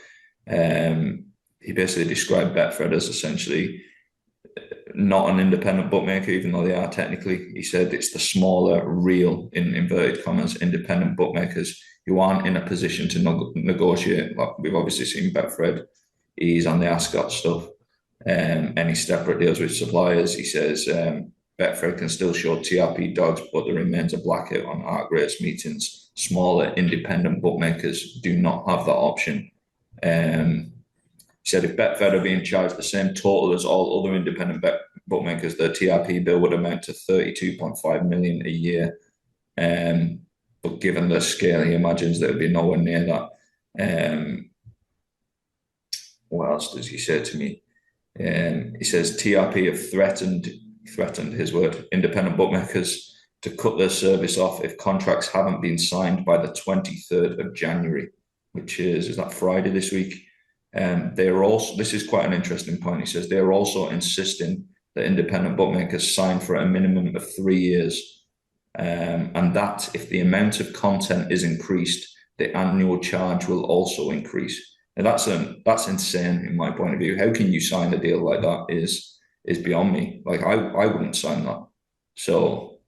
He basically described Betfred as essentially not an independent bookmaker, even though they are technically. He said it's the smaller, real, in inverted commas, independent bookmakers who aren't in a position to negotiate. Like we've obviously seen Betfred, he's on the Ascot stuff. Any separate deals with suppliers. He says Betfred can still show TRP dogs, but there remains a blackout on ARC race meetings. Smaller independent bookmakers do not have that option. He said if Betfred are being charged the same total as all other independent bookmakers, their TRP bill would amount to 32.5 million a year. But given the scale, he imagines there would be nowhere near that. What else does he say to me? He says TRP have threatened his word, independent bookmakers to cut their service off if contracts haven't been signed by the 23rd of January, which is that Friday this week. They are also, this is quite an interesting point. He says they are also insisting that independent bookmakers sign for a minimum of 3 years, and that if the amount of content is increased, the annual charge will also increase. And that's insane in my point of view. How can you sign a deal like that is beyond me. Like I wouldn't sign that. So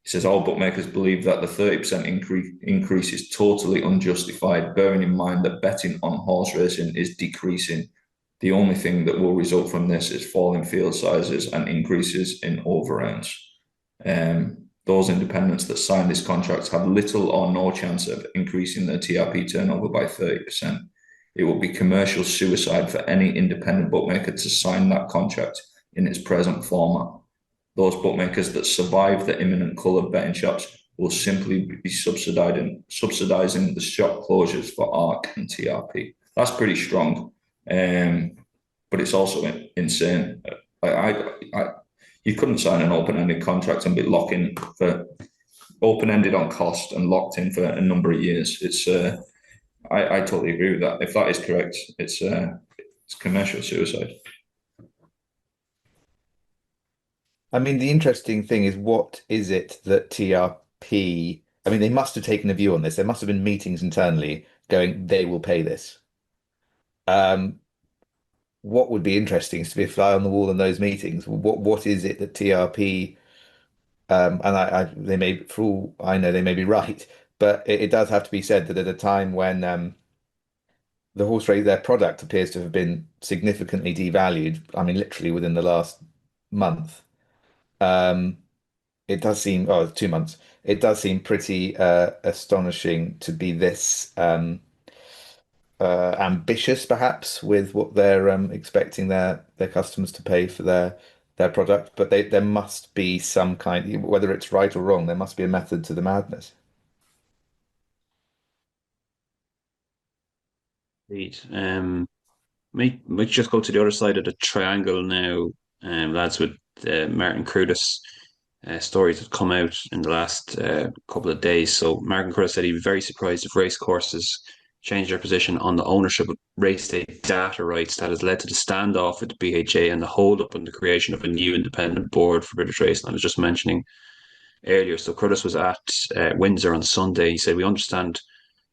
He says all bookmakers believe that the 30% increase is totally unjustified, bearing in mind that betting on horse racing is decreasing. The only thing that will result from this is falling field sizes and increases in overrounds. Those independents that sign this contract have little or no chance of increasing their TRP turnover by 30%. It will be commercial suicide for any independent bookmaker to sign that contract in its present format. Those bookmakers that survive the imminent cull of betting shops will simply be subsidizing the shop closures for ARC and TRP. That's pretty strong, but it's also insane. You couldn't sign an open-ended contract and be locked in for open-ended on cost and locked in for a number of years. It's I totally agree with that. If that is correct, it's commercial suicide. I mean, the interesting thing is, what is it that TRP? I mean, they must have taken a view on this. There must have been meetings internally going, they will pay this. What would be interesting is to be a fly on the wall in those meetings. What is it that TRP? And they may, for all I know, they may be right, but it does have to be said that at a time when the horse race, their product appears to have been significantly devalued. I mean, literally within the last month. It does seem, 2 months. It does seem pretty astonishing to be this ambitious, perhaps, with what they're expecting their customers to pay for their product. But there must be some kind, whether it's right or wrong, there must be a method to the madness. Indeed. Might just go to the other side of the triangle now, lads, with Martin Cruddace stories that come out in the last couple of days. So Martin Cruddace said he'd be very surprised if racecourses change their position on the ownership of race day data rights that has led to the standoff with the BHA and the hold-up on the creation of a new independent board for British racing. I was just mentioning earlier. So Cruddace was at Windsor on Sunday. He said, "We understand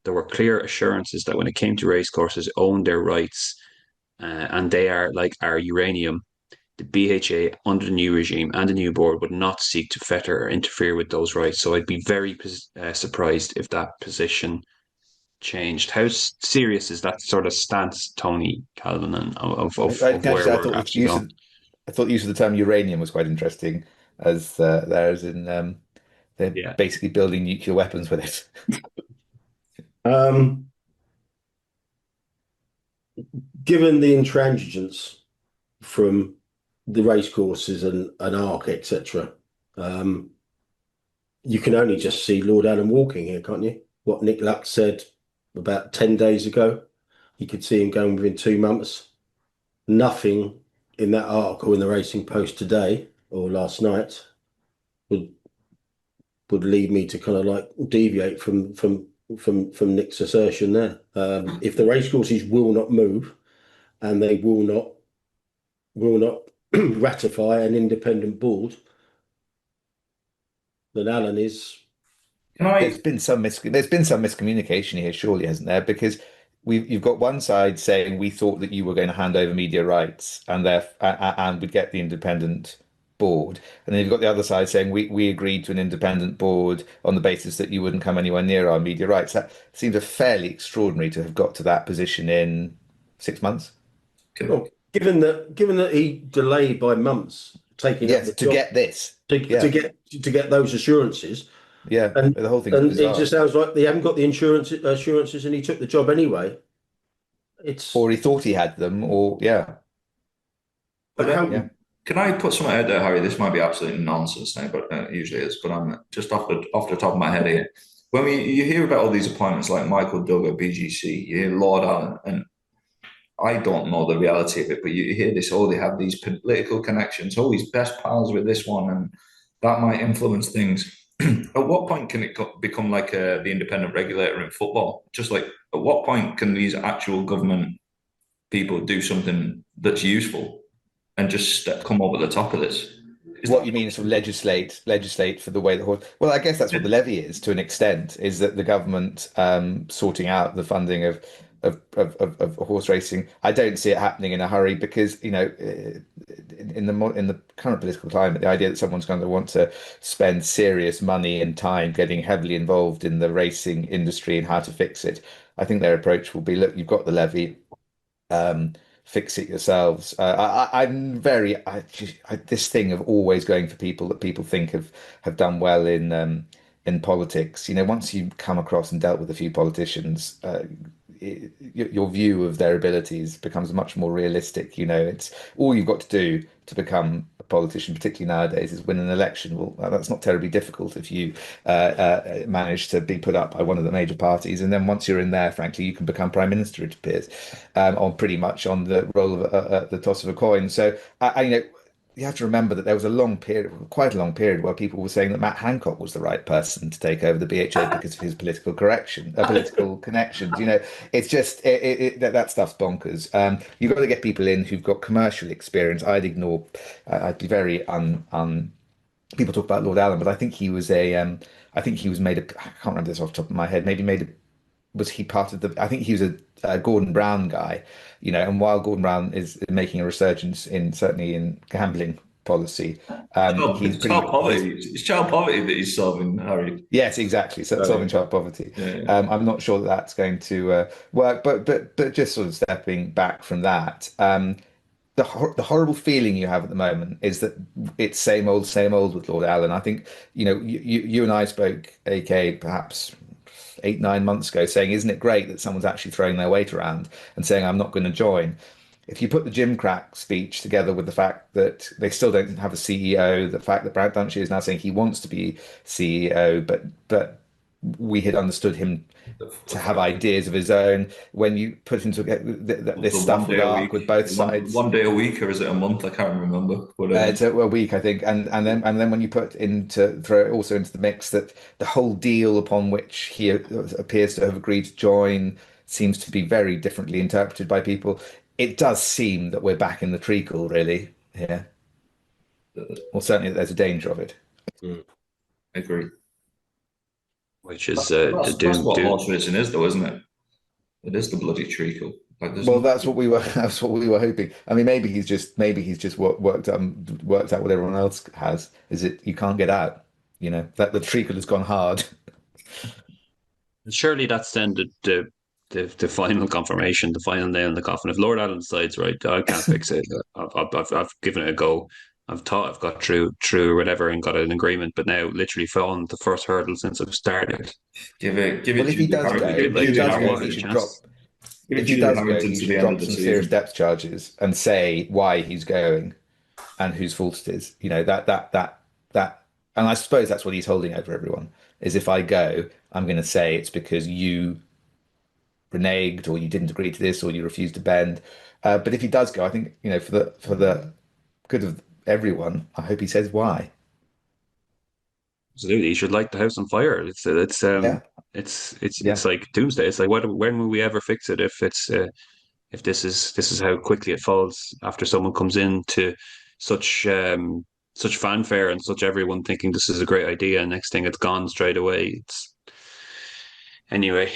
there were clear assurances that when it came to racecourses, owned their rights, and they are like our uranium. The BHA, under the new regime and the new board, would not seek to fetter or interfere with those rights. So I'd be very surprised if that position changed." How serious is that sort of stance, Tony Calvin, and of where we're actually going? I thought the use of the term uranium was quite interesting, as there's in they're Yeah. basically building nuclear weapons with it. Given the intransigence from the racecourses and ARC, etc., you can only just see Lord Alan walking here, can't you? What Nick Luck said about 10 days ago, you could see him going within 2 months. Nothing in that article in the Racing Post today or last night would lead me to kind of like deviate from Nick's assertion there. If the racecourses will not move and they will not ratify an independent board, then Alan is. There's been some miscommunication here, surely, hasn't there? Because you've got one side saying we thought that you were going to hand over media rights and we'd get the independent board, and then you've got the other side saying we agreed to an independent board on the basis that you wouldn't come anywhere near our media rights. That seems a fairly extraordinary to have got to that position in 6 months. Well, given that he delayed by months taking up the to job, get this to get those assurances. Yeah, and the whole thing. And it just sounds like they haven't got the assurances, and he took the job anyway. Or he thought he had them, or yeah. But Can I put something out there, Harry? This might be absolute nonsense now, but it usually is. But I'm just off the top of my head here. When you hear about all these appointments like Michael Dugher, BGC, you hear Lord Allen, and I don't know the reality of it, but you hear this, they have these political connections, he's best pals with this one, and that might influence things. At what point can it become like the independent regulator in football? Just like, at what point can these actual government people do something that's useful and just come over the top of this? What you mean, sort of legislate for the way the horse? Well, I guess that's what the levy is to an extent, is that the government sorting out the funding of horse racing. I don't see it happening in a hurry because in the current political climate, the idea that someone's going to want to spend serious money and time getting heavily involved in the racing industry and how to fix it, I think their approach will be, look, you've got the levy, fix it yourselves. I'm this thing of always going for people that people think have done well in politics. You know, once you come across and dealt with a few politicians, your view of their abilities becomes much more realistic. You know, it's all you've got to do to become a politician, particularly nowadays, is win an election. Well, that's not terribly difficult if you manage to be put up by one of the major parties, and then once you're in there, frankly, you can become prime minister. It appears, on pretty much on the roll of the toss of a coin. So, you know, you have to remember that there was a long period, quite a long period, where people were saying that Matt Hancock was the right person to take over the BHA because of his political connections. You know, it's just that stuff's bonkers. You've got to get people in who've got commercial experience. I'd be very people talk about Lord Allen, but I think he was I think he was made I can't remember this off the top of my head. Maybe was he part of I think he was a Gordon Brown guy, you know, and while Gordon Brown is making a resurgence certainly in gambling policy, it's child poverty that he's solving, Harry. Yes, exactly. So solving child poverty. Yeah. I'm not sure that's going to work, but just sort of stepping back from that, the horrible feeling you have at the moment is that it's same old with Lord Allen. I think, you know, you and I spoke, AK, perhaps 8-9 months ago, saying, isn't it great that someone's actually throwing their weight around and saying, I'm not going to join? If you put the Jim Crack speech together with the fact that they still don't have a CEO, the fact that Brad Dunshire is now saying he wants to be CEO, but we had understood him to have ideas of his own. When you put into this stuff with both sides, one day a week, or is it a month? I can't remember. But it's a week, I think. And then when you throw it also into the mix that the whole deal upon which he appears to have agreed to join seems to be very differently interpreted by people. It does seem that we're back in the treacle, really. Yeah. Well, certainly there's a danger of it. I agree. Which is that's what horse racing is, though, isn't it? It is the bloody treacle. Well, that's what we were hoping. I mean, maybe he's just worked out what everyone else has. Is it you can't get out? You know that the treacle has gone hard. Surely that's then the final confirmation, the final nail in the coffin. If Lord Allen decides, right, I can't fix it. I've given it a go. I've thought I've got through or whatever and got an agreement, but now literally fallen the first hurdle since I've started. Give it. Well, if he does go, he should drop. If he does go, he should drop some serious depth charges and say why he's going and whose fault it is. You know, that, and I suppose that's what he's holding over everyone, is if I go, I'm going to say it's because you reneged or you didn't agree to this or you refused to bend. But if he does go, I think, you know, for the good of everyone, I hope he says why. Absolutely, you should light the house on fire. It's like doomsday. It's like when will we ever fix it if this is how quickly it falls after someone comes in to such fanfare and such everyone thinking this is a great idea, and next thing it's gone straight away. Anyway,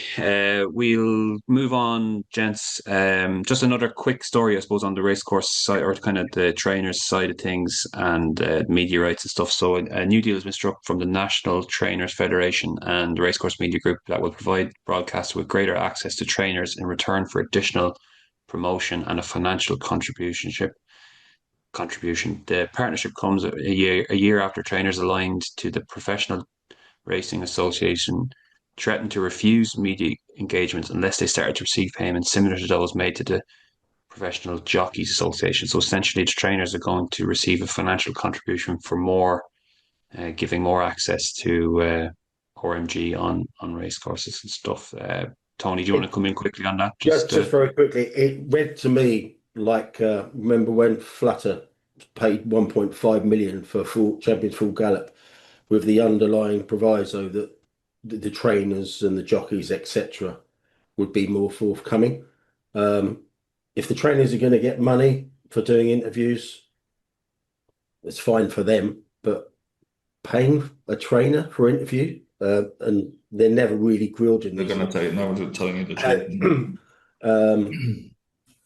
we'll move on, gents. Just another quick story, I suppose, on the racecourse side, or kind of the trainers side of things, and media rights and stuff. So a new deal has been struck from the National Trainers Federation and the Racecourse Media Group that will provide broadcasters with greater access to trainers in return for additional promotion and a financial contribution. The partnership comes a year after trainers aligned to the Professional Racing Association threatened to refuse media engagements unless they started to receive payments similar to those made to the Professional Jockeys Association. So essentially, the trainers are going to receive a financial contribution for giving more access to RMG on racecourses and stuff. Tony, do you want to come in quickly on that? Just very quickly, it read to me like remember when Flutter paid 1.5 million for Champions Full Gallop, with the underlying proviso that the trainers and the jockeys, etc., would be more forthcoming. If the trainers are going to get money for doing interviews, it's fine for them, but paying a trainer for an interview, and they're never really grilled in. They're going to tell you, no one's telling you the truth.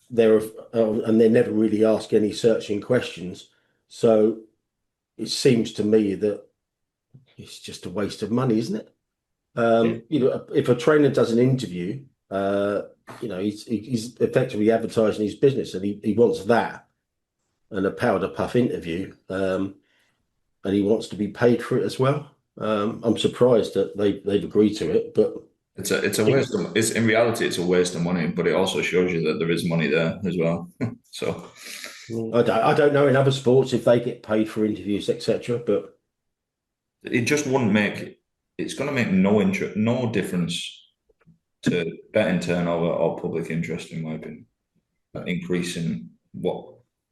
And they never really ask any searching questions. So it seems to me that it's just a waste of money, isn't it? If a trainer does an interview, he's effectively advertising his business, and he wants that and a powder puff interview, and he wants to be paid for it as well. I'm surprised that they've agreed to it, but it's a waste of, it's in reality it's a waste of money, but it also shows you that there is money there as well. So I don't know in other sports if they get paid for interviews, etc. But it just wouldn't make, it's going to make no difference to betting turnover or public interest, in my opinion, increasing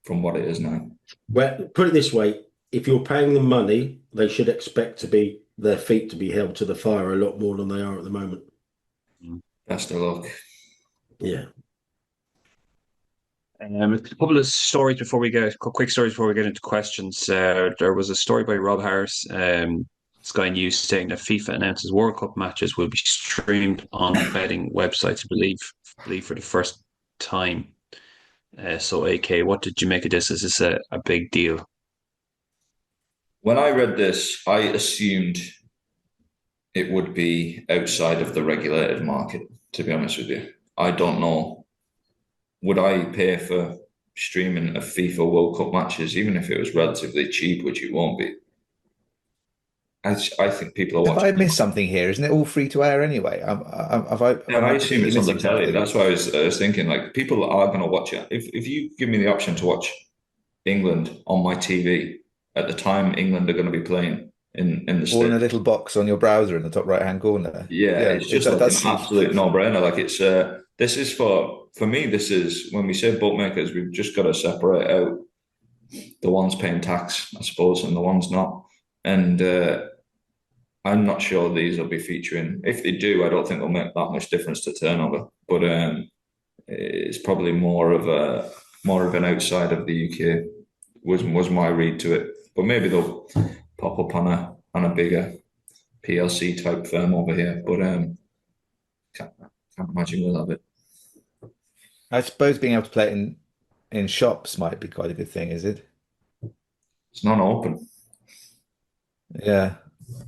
from what it is now. well, put it this way: if you're paying them money, they should expect their feet to be held to the fire a lot more than they are at the moment. Best of luck. Yeah. A couple of stories before we get quick stories before we get into questions. There was a story by Rob Harris, Sky News, saying that FIFA announces World Cup matches will be streamed on betting websites. I believe for the first time. So, AK, what did you make of this? Is this a big deal? When I read this, I assumed it would be outside of the regulated market, to be honest with you. I don't know. Would I pay for streaming of FIFA World Cup matches, even if it was relatively cheap, which it won't be? I think people are Have watching. I missed something here? Isn't it all free to air anyway? Yeah, I assume it's on the telly. Something? That's why I was thinking, like, people are going to watch it. If you give me the option to watch England on my TV at the time England are going to be playing in the All in a States, little box on your browser in the top right-hand corner. yeah, it's just like an absolute no-brainer. Like, it's this is for me. This is when we say bookmakers, we've just got to separate out the ones paying tax, I suppose, and the ones not. And I'm not sure these will be featuring. If they do, I don't think they'll make that much difference to turnover. But it's probably more of an outside of the UK was my read to it. But maybe they'll pop up on a bigger PLC type firm over here. But can't imagine we'll have it. I suppose being able to play it in shops might be quite a good thing, is it? It's not open. Yeah.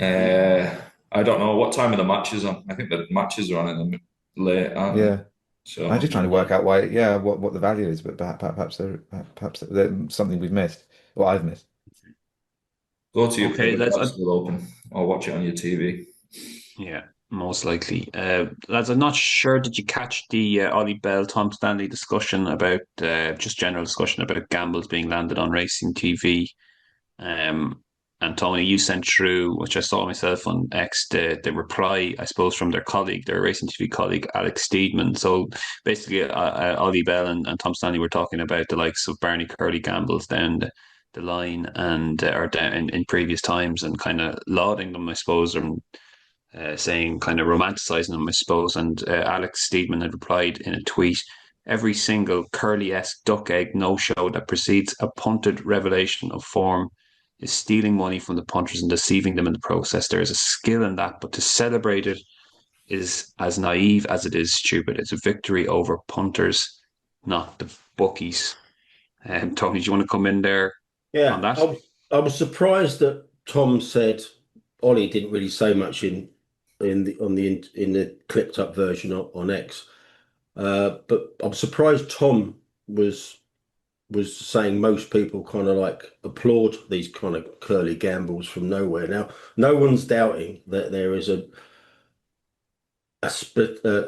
I don't know what time of the matches on. I think the matches are on in the late. Yeah. So I'm just trying to work out what the value is, but perhaps there's something we've missed, or I've missed. go to your Okay, favorite that's still open, or watch it on your TV. Yeah, most likely. Lads, I'm not sure. Did you catch the Ollie Bell, Tom Stanley discussion about just general discussion about gambles being landed on racing TV? And Tony, you sent through, which I saw myself on X, the reply, I suppose, from their colleague, their racing TV colleague, Alex Steedman. So basically, Ollie Bell and Tom Stanley were talking about the likes of Barney Curley gambles down the line and or down in previous times, and kind of lauding them, I suppose, and saying, kind of romanticizing them, I suppose. And Alex Steedman had replied in a tweet: every single Curly-esque duck egg no-show that precedes a punted revelation of form is stealing money from the punters and deceiving them in the process. There is a skill in that, but to celebrate it is as naive as it is stupid. It's a victory over punters, not the bookies. Tony, do you want to come in there on that? I was surprised that Tom said Ollie didn't really say much in the clipped up version on X, but I'm surprised Tom was saying most people kind of like applaud these kind of curly gambles from nowhere. Now, no one's doubting that there is a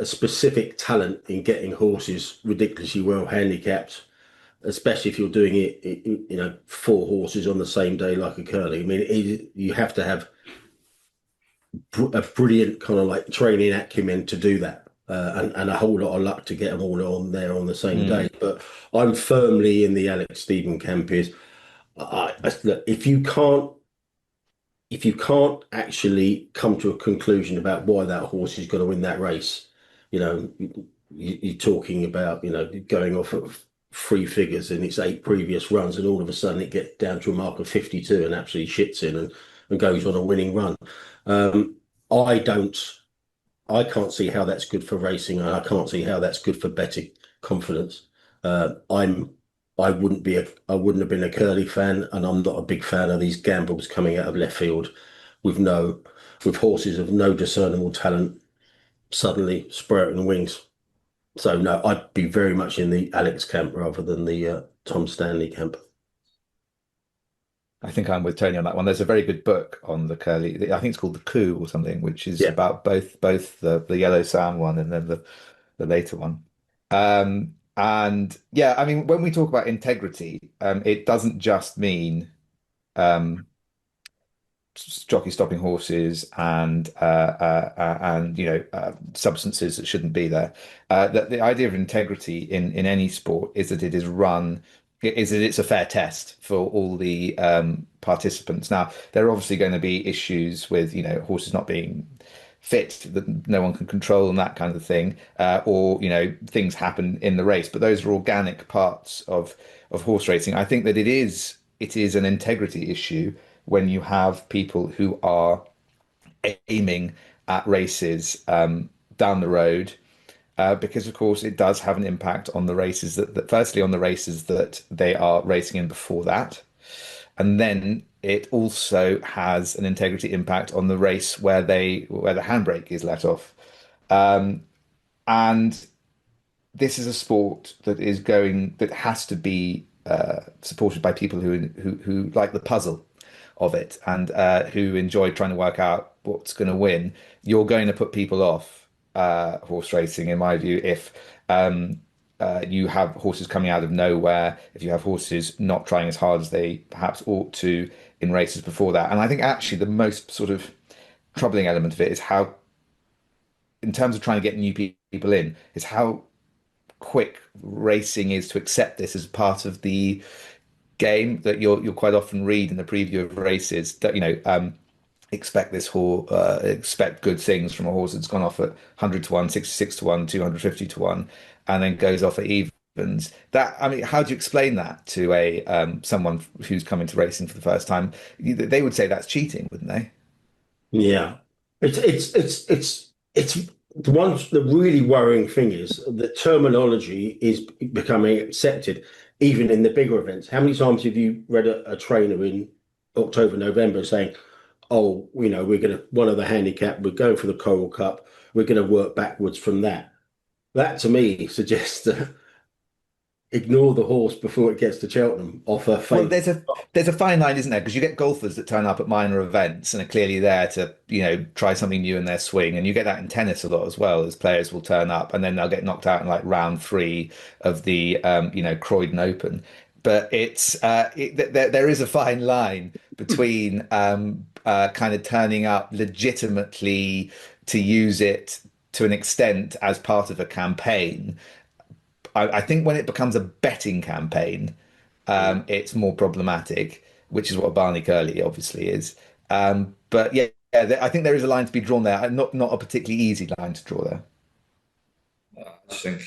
specific talent in getting horses ridiculously well handicapped, especially if you're doing it, 4 horses on the same day like a curly. I mean, you have to have a brilliant kind of like training acumen to do that. And a whole lot of luck to get them all on there on the same day. But I'm firmly in the Alex Steedman camp. Look, if you can't actually come to a conclusion about why that horse is going to win that race, you're talking about going off of 3 figures in its 8 previous runs, and all of a sudden it gets down to a mark of 52 and absolutely shits in and goes on a winning run. I can't see how that's good for racing, and I can't see how that's good for betting confidence. I'm I wouldn't have been a Curly fan, and I'm not a big fan of these gambles coming out of left field with with horses of no discernible talent suddenly sprouting wings. So no, I'd be very much in the Alex camp rather than the Tom Stanley camp. I think I'm with Tony on that one. There's a very good book on the curly. I think it's called The Coup or something, which is Yeah, about both the Yellow Sound one and then the later one. And yeah, I mean, when we talk about integrity, it doesn't just mean um, jockey stopping horses and substances that shouldn't be there. That the idea of integrity in any sport is that it's a fair test for all the participants. Now, there are obviously going to be issues with horses not being fit that no one can control and that kind of thing, or things happen in the race. But those are organic parts of horse racing. I think that it is an integrity issue when you have people who are aiming at races down the road, because of course it does have an impact on the races that firstly on the races that they are racing in before that, and then it also has an integrity impact on the race where the handbrake is let off. And this is a sport that has to be supported by people who like the puzzle of it and who enjoy trying to work out what's going to win. You're going to put people off horse racing, in my view, if you have horses coming out of nowhere, if you have horses not trying as hard as they perhaps ought to in races before that. And I think actually the most sort of troubling element of it is how, in terms of trying to get new people in, is how quick racing is to accept this as part of the game. That you'll quite often read in the preview of races that expect this horse, expect good things from a horse that's gone off at 100 to 1, 66 to 1, 250 to 1, and then goes off at evens. That, I mean, how do you explain that to a someone who's coming to racing for the first time? They would say that's cheating, wouldn't they? yeah. It's the really worrying thing is the terminology is becoming accepted even in the bigger events. How many times have you read a trainer in October, November saying, "Oh, we're going to one of the handicap, we're going for the Coral Cup, we're going to work backwards from that." That to me suggests that ignore the horse before it gets to Cheltenham off a Well, favourite. there's a fine line, isn't there? Because you get golfers that turn up at minor events and are clearly there to, try something new in their swing, and you get that in tennis a lot as well. As players will turn up and then they'll get knocked out in like round three of the, Croydon Open. But there is a fine line between kind of turning up legitimately to use it to an extent as part of a campaign. I think when it becomes a betting campaign, it's more problematic, which is what Barney Curly obviously is. But yeah, I think there is a line to be drawn there, and not a particularly easy line to draw there. I just think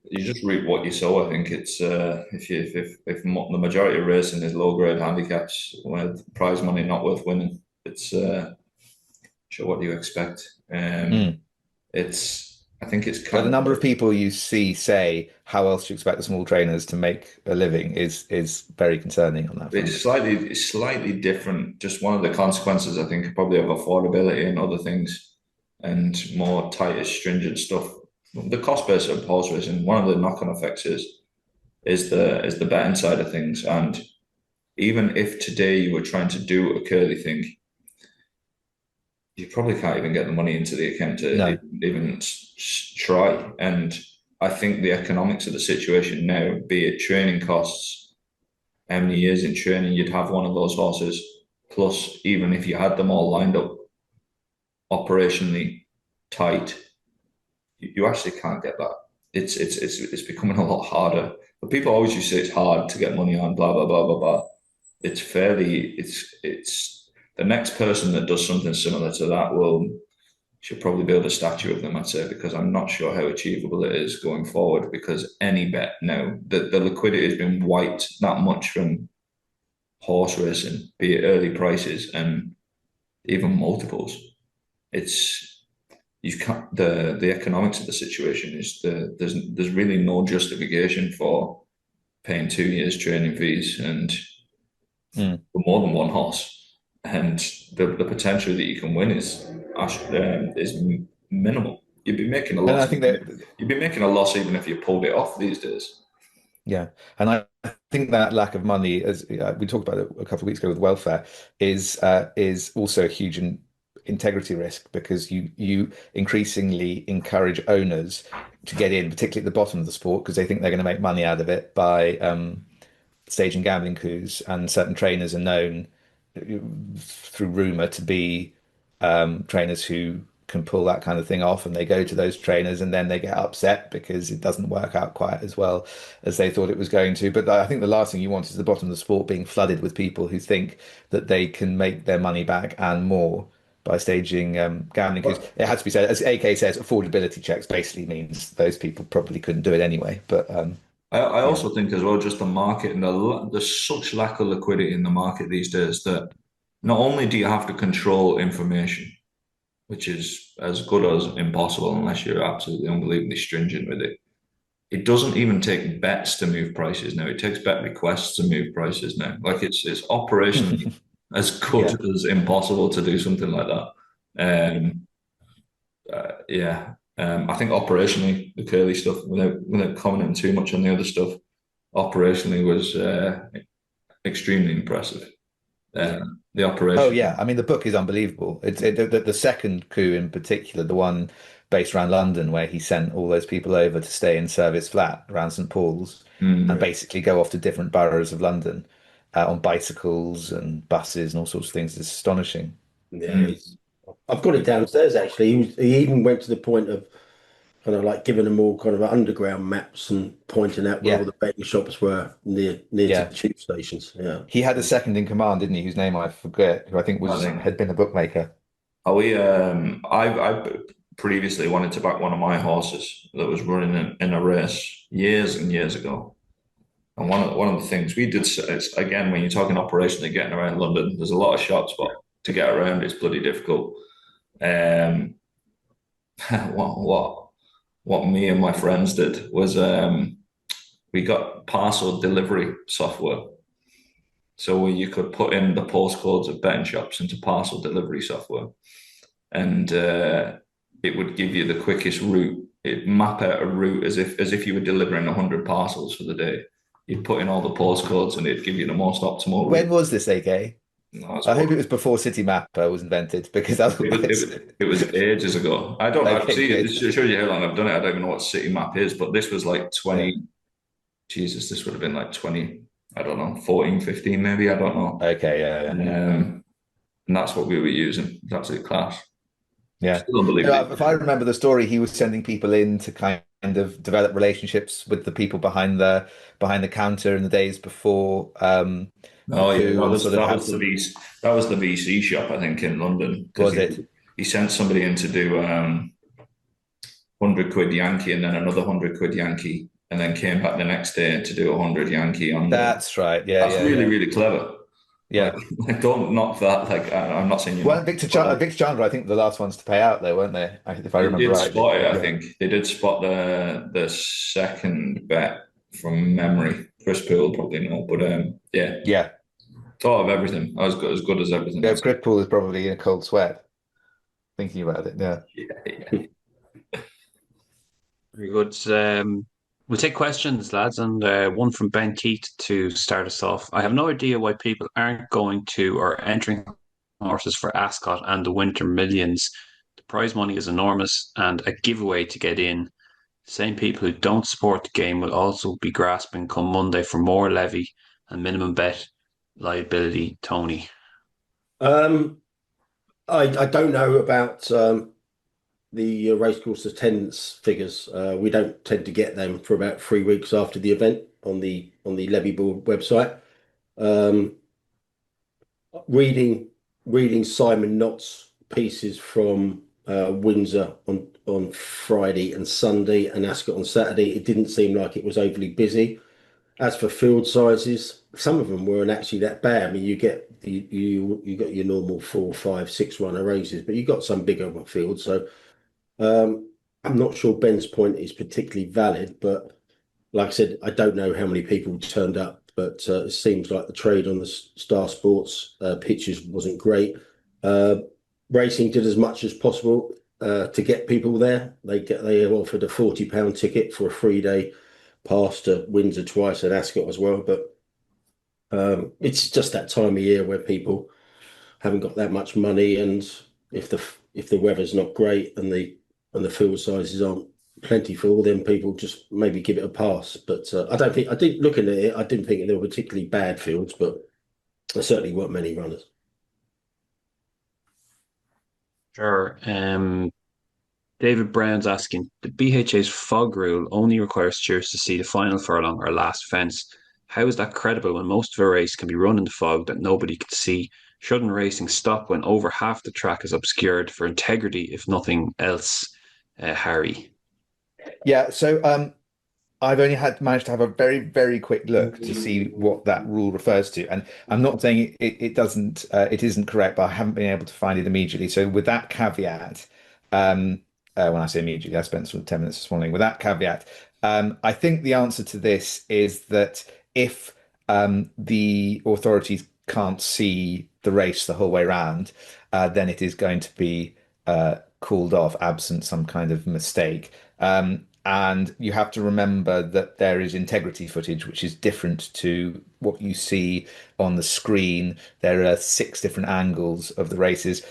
you just reap what you sow. I think it's the majority of racing is low grade handicaps with prize money not worth winning. It's sure, what do you expect? Mm. I think it's But kind the of number of people you see say, "How else do you expect the small trainers to make a living?" is very concerning on that front. it's slightly different. Just one of the consequences, I think, probably of affordability and other things, and more tighter, stringent stuff. The cost base of horse racing, one of the knock-on effects is the betting side of things. And even if today you were trying to do a curly thing, you probably can't even get the money into the account to No. even try. And I think the economics of the situation now, be it training costs, how many years in training you'd have one of those horses, plus even if you had them all lined up operationally tight, you actually can't get that. It's becoming a lot harder. But people always used to say it's hard to get money on, blah blah blah blah blah. It's the next person that does something similar to that should probably build a statue of them, I'd say, because I'm not sure how achievable it is going forward. Because any bet now, the liquidity has been wiped that much from horse racing, be it early prices and even multiples. It's you can't the economics of the situation is there's really no justification for paying 2 years training fees and for more than one horse, and the potential that you can win is minimal. You'd be making a And I loss. think that You'd be making a loss even if you pulled it off these days. Yeah, and I think that lack of money, as we talked about it a couple of weeks ago with welfare, is also a huge integrity risk because you increasingly encourage owners to get in, particularly at the bottom of the sport, because they think they're going to make money out of it by staging gambling coups, and certain trainers are known through rumor to be trainers who can pull that kind of thing off, and they go to those trainers and then they get upset because it doesn't work out quite as well as they thought it was going to. But I think the last thing you want is the bottom of the sport being flooded with people who think that they can make their money back and more by staging gambling coups. It has to be said, as AK says, affordability checks basically means those people probably couldn't do it anyway. But I also think as well, just the market and there's such lack of liquidity in the market these days that not only do you have to control information, which is as good as impossible unless you're absolutely unbelievably stringent with it. It doesn't even take bets to move prices now. It takes bet requests to move prices now. Like it's operationally as good as impossible to do something like that. I think operationally the curly stuff, without commenting too much on the other stuff, operationally was extremely impressive. The operation. Oh yeah, I mean the book is unbelievable. The second coup in particular, the one based around London, where he sent all those people over to stay in Service Flat around St Paul's, and basically go off to different boroughs of London on bicycles and buses and all sorts of things. It's astonishing. Yeah, I've got it downstairs actually. He even went to the point of kind of like giving them all kind of underground maps and pointing out where all Yeah, the betting shops were near to the yeah. tube stations. Yeah. He had a second in command, didn't he? Whose name I forget, who I think I think. had been a bookmaker. I previously wanted to back one of my horses that was running in a race years and years ago. And one of the things we did is, again, when you're talking operationally getting around London, there's a lot of shops, but to get around it's bloody difficult. Um, what me and my friends did was we got parcel delivery software. So you could put in the postcodes of betting shops into parcel delivery software, and it would give you the quickest route. It'd map out a route as if you were delivering 100 parcels for the day. You'd put in all the postcodes, and it'd give you the most optimal route. When was this, AK? No, I hope it was before City Mapper was invented, because otherwise, it was ages ago. I don't. I've okay, seen it. good. It shows you how long I've done it. I don't even know what City Map is, but this was like 20. Yeah. Jesus, this would have been like 20. I don't know, 14, 15 maybe. I don't know. Okay, yeah. And that's what we were using. It's absolute class. Yeah. Still unbelievable. If I remember the story, he was sending people in to kind of develop relationships with the people behind the counter in the days before Oh yeah, coup, and sort of have that was the VC shop, I think, in London. was it? He sent somebody in to do 100 quid Yankee and then another 100 quid Yankee, and then came back the next day to do 100 Yankee on. That's right. Yeah, that's really really clever. Yeah. Like, don't knock that. Like I'm not saying you. Well, Victor Chandler, I think the last ones to pay out though, weren't they? If I remember right. Spot it, I think they did spot the second bet from memory. Chris Poole probably know, but yeah. Thought of everything. I was as good as everything. Yeah, Chris Poole is probably in a cold sweat thinking about it. Yeah. Very good. We'll take questions, lads, and one from Ben Keith to start us off. I have no idea why people aren't going to or entering horses for Ascot and the Winter Millions. The prize money is enormous and a giveaway to get in. Same people who don't support the game will also be grasping come Monday for more levy and minimum bet liability. Tony. I don't know about the racecourse attendance figures. We don't tend to get them for about 3 weeks after the event on the levy board website. Reading Simon Knott's pieces from Windsor on Friday and Sunday and Ascot on Saturday, it didn't seem like it was overly busy. As for field sizes, some of them weren't actually that bad. I mean, you got your normal 4, 5, 6 runner races, but you got some bigger fields. So I'm not sure Ben's point is particularly valid, but like I said, I don't know how many people turned up, but it seems like the trade on the Star Sports pitches wasn't great. Racing did as much as possible to get people there. They offered a £40 ticket for a 3-day pass to Windsor twice and Ascot as well. But it's just that time of year where people haven't got that much money, and if the weather's not great and the field sizes aren't plentiful, then people just maybe give it a pass. But I didn't looking at it, I didn't think they were particularly bad fields, but there certainly weren't many runners. Sure. David Brown's asking, the BHA's fog rule only requires steers to see the final furlong or last fence. How is that credible when most of a race can be run in the fog that nobody can see? Shouldn't racing stop when over half the track is obscured for integrity, if nothing else, Harry? Yeah, so I've only managed to have a very, very quick look to see what that rule refers to. And I'm not saying it doesn't, it isn't correct, but I haven't been able to find it immediately. So with that caveat, when I say immediately, I spent sort of 10 minutes this morning. With that caveat, I think the answer to this is that if the authorities can't see the race the whole way around, then it is going to be called off absent some kind of mistake. And you have to remember that there is integrity footage, which is different to what you see on the screen. There are 6 different angles of the races.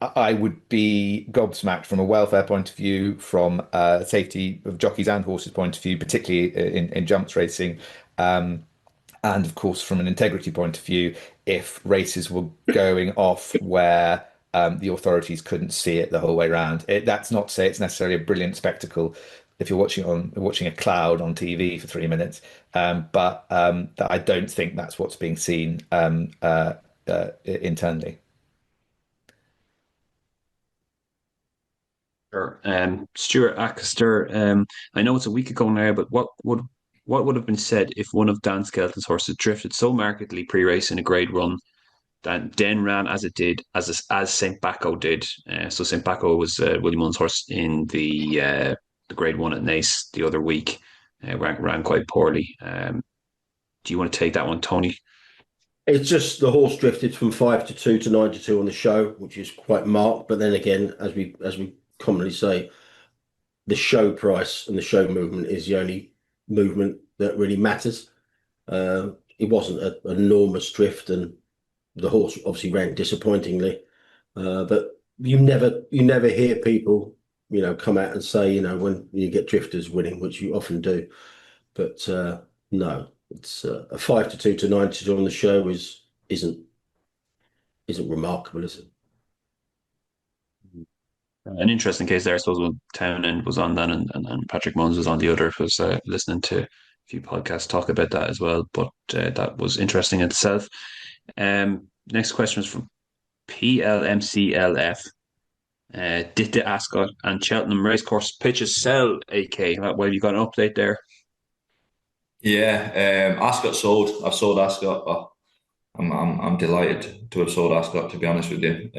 I would be gobsmacked from a welfare point of view, from safety of jockeys and horses point of view, particularly in jumps racing, and of course from an integrity point of view, if races were going off where the authorities couldn't see it the whole way around. That's not to say it's necessarily a brilliant spectacle if you're watching a cloud on TV for 3 minutes, but I don't think that's what's being seen internally. Sure. Stuart Acaster, I know it's a week ago now, but what would have been said if one of Dan Skelton's horses drifted so markedly pre-race in a grade run that then ran as it did, as St. Bacco did? So St. Bacco was Willie Munn's horse in the grade one at Naas the other week, ran quite poorly. Do you want to take that one, Tony? It's just the horse drifted from 5-2 to 9-2 on the show, which is quite marked. But then again, as we commonly say, the show price and the show movement is the only movement that really matters. It wasn't an enormous drift, and the horse obviously ran disappointingly. But you never hear people, come out and say, when you get drifters winning, which you often do. But no, it's a 5-2 to 9-2 on the show isn't remarkable, is it? An interesting case there, I suppose, when Townend was on that and Patrick Munns was on the other. I was listening to a few podcasts talk about that as well, but that was interesting in itself. Next question is from PLMCLF. Did the Ascot and Cheltenham Racecourse pitches sell, AK? Well, have you got an update there? Yeah, Ascot sold. I've sold Ascot. Oh, I'm delighted to have sold Ascot, to be honest with you.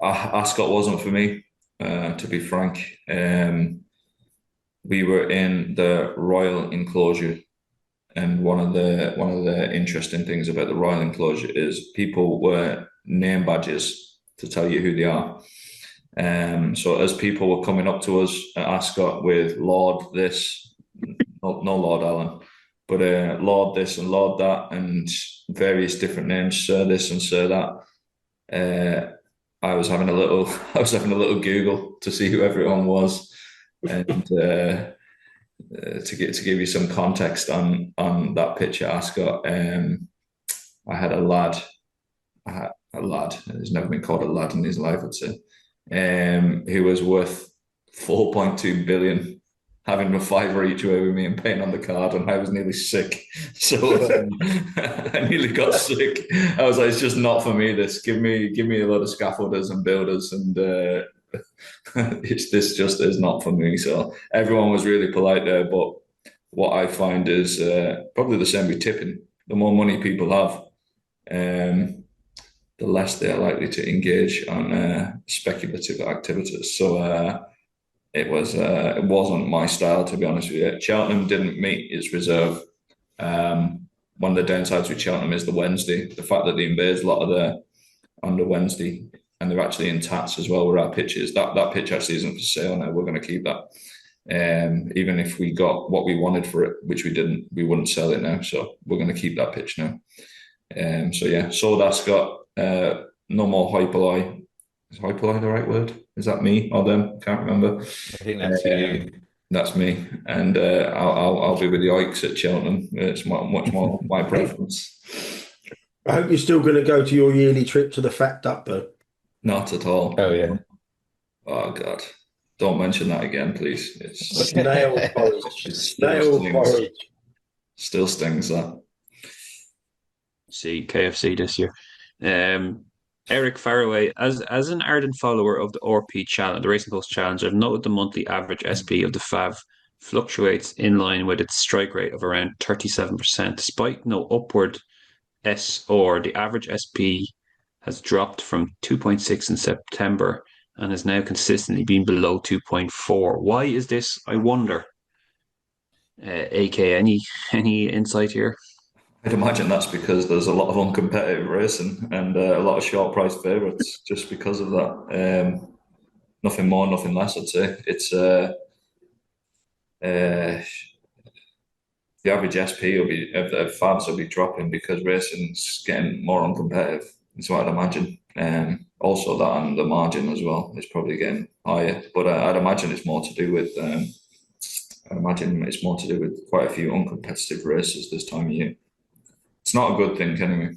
Ascot wasn't for me, to be frank. We were in the Royal Enclosure, and one of the interesting things about the Royal Enclosure is people wear name badges to tell you who they are. So as people were coming up to us at Ascot with Lord this, no Lord Allen, but Lord this and Lord that, and various different names, Sir this and Sir that. I was having a little Google to see who everyone was, and to give you some context on that pitch at Ascot. I had a lad. He's never been called a lad in his life, I'd say. Who was worth 4.2 billion, having a fiver each way with me and paying on the card, and I was nearly sick. So I nearly got sick. I was like, it's just not for me. This give me a lot of scaffolders and builders, and this just is not for me. So everyone was really polite there, but what I find is probably the same with tipping. The more money people have, the less they're likely to engage on speculative activities. So it wasn't my style, to be honest with you. Cheltenham didn't meet its reserve. One of the downsides with Cheltenham is the Wednesday, the fact that they invade a lot of their on the Wednesday, and they're actually in tats as well where our pitch is. That pitch actually isn't for sale now. We're going to keep that. Even if we got what we wanted for it, which we didn't, we wouldn't sell it now. So we're going to keep that pitch now. So yeah, Sodas got no more Hyperlie. Is Hyperlie the right word? Is that me or them? Can't remember. I think that's you. That's me, and I'll be with the Ikes at Cheltenham. It's much more my preference. I hope you're still going to go to your yearly trip to the Fat Duck, though. Not at all. Oh yeah. Oh God! Don't mention that again, please. It's Snail porridge. Snail porridge. Still stings that. See KFC this year. Eric Faraway, as an ardent follower of the RP Challenge, the Racecourse Challenge, I've noted the monthly average SP of the FAV fluctuates in line with its strike rate of around 37%. Despite no upward SR, the average SP has dropped from 2.6 in September and has now consistently been below 2.4. Why is this, I wonder? AK, any insight here? I'd imagine that's because there's a lot of uncompetitive racing and a lot of short price favourites just because of that. Nothing more, nothing less, I'd say. It's the average SP will be, of fabs will be dropping because racing's getting more uncompetitive. That's what I'd imagine. Also that and the margin as well is probably getting higher. But I'd imagine it's more to do with quite a few uncompetitive races this time of year. It's not a good thing anyway.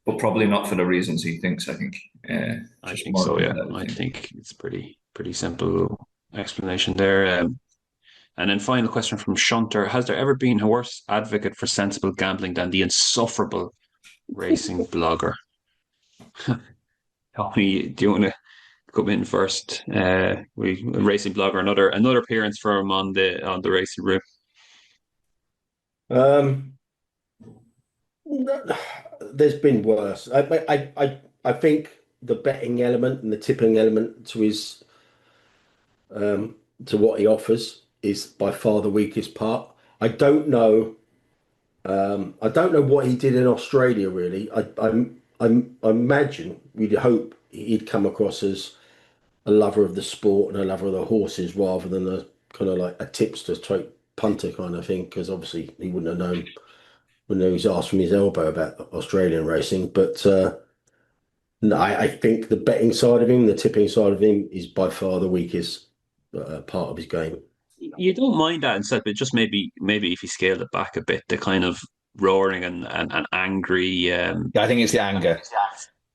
But probably not for the reasons he thinks, I think. I think so, yeah. I think it's pretty simple explanation there. And then final question from Shunter. Has there ever been a worse advocate for sensible gambling than the insufferable racing blogger? Tony, do you want to come in first? Racing blogger, another appearance for him on the racing room. There's been worse. I think the betting element and the tipping element to his to what he offers is by far the weakest part. I don't know what he did in Australia really. I imagine we'd hope he'd come across as a lover of the sport and a lover of the horses rather than a kind of like a tipster type punter kind of thing, because obviously he wouldn't have known when he was asked from his elbow about Australian racing. But no, I think the betting side of him, the tipping side of him, is by far the weakest part of his game. You don't mind that instead, but just maybe if you scaled it back a bit, the kind of roaring and angry. Yeah, I think it's the anger.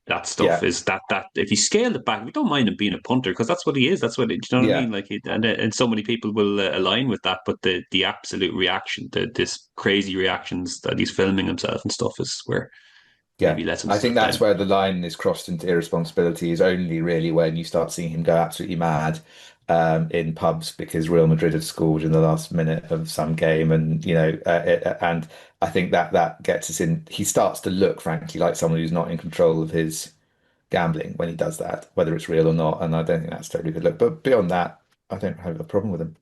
That stuff is that if you scale it back, we don't mind him being a punter because that's what he is. That's what you know what I mean. Like, and so many people will align with that. But the absolute reaction, this crazy reactions that he's filming himself and stuff is where maybe lets him. I think that's where the line is crossed into irresponsibility. Is only really when you start seeing him go absolutely mad in pubs because Real Madrid had scored in the last minute of some game, and and I think that gets us in. He starts to look, frankly, like someone who's not in control of his gambling when he does that, whether it's real or not. And I don't think that's totally good look. But beyond that, I don't have a problem with him.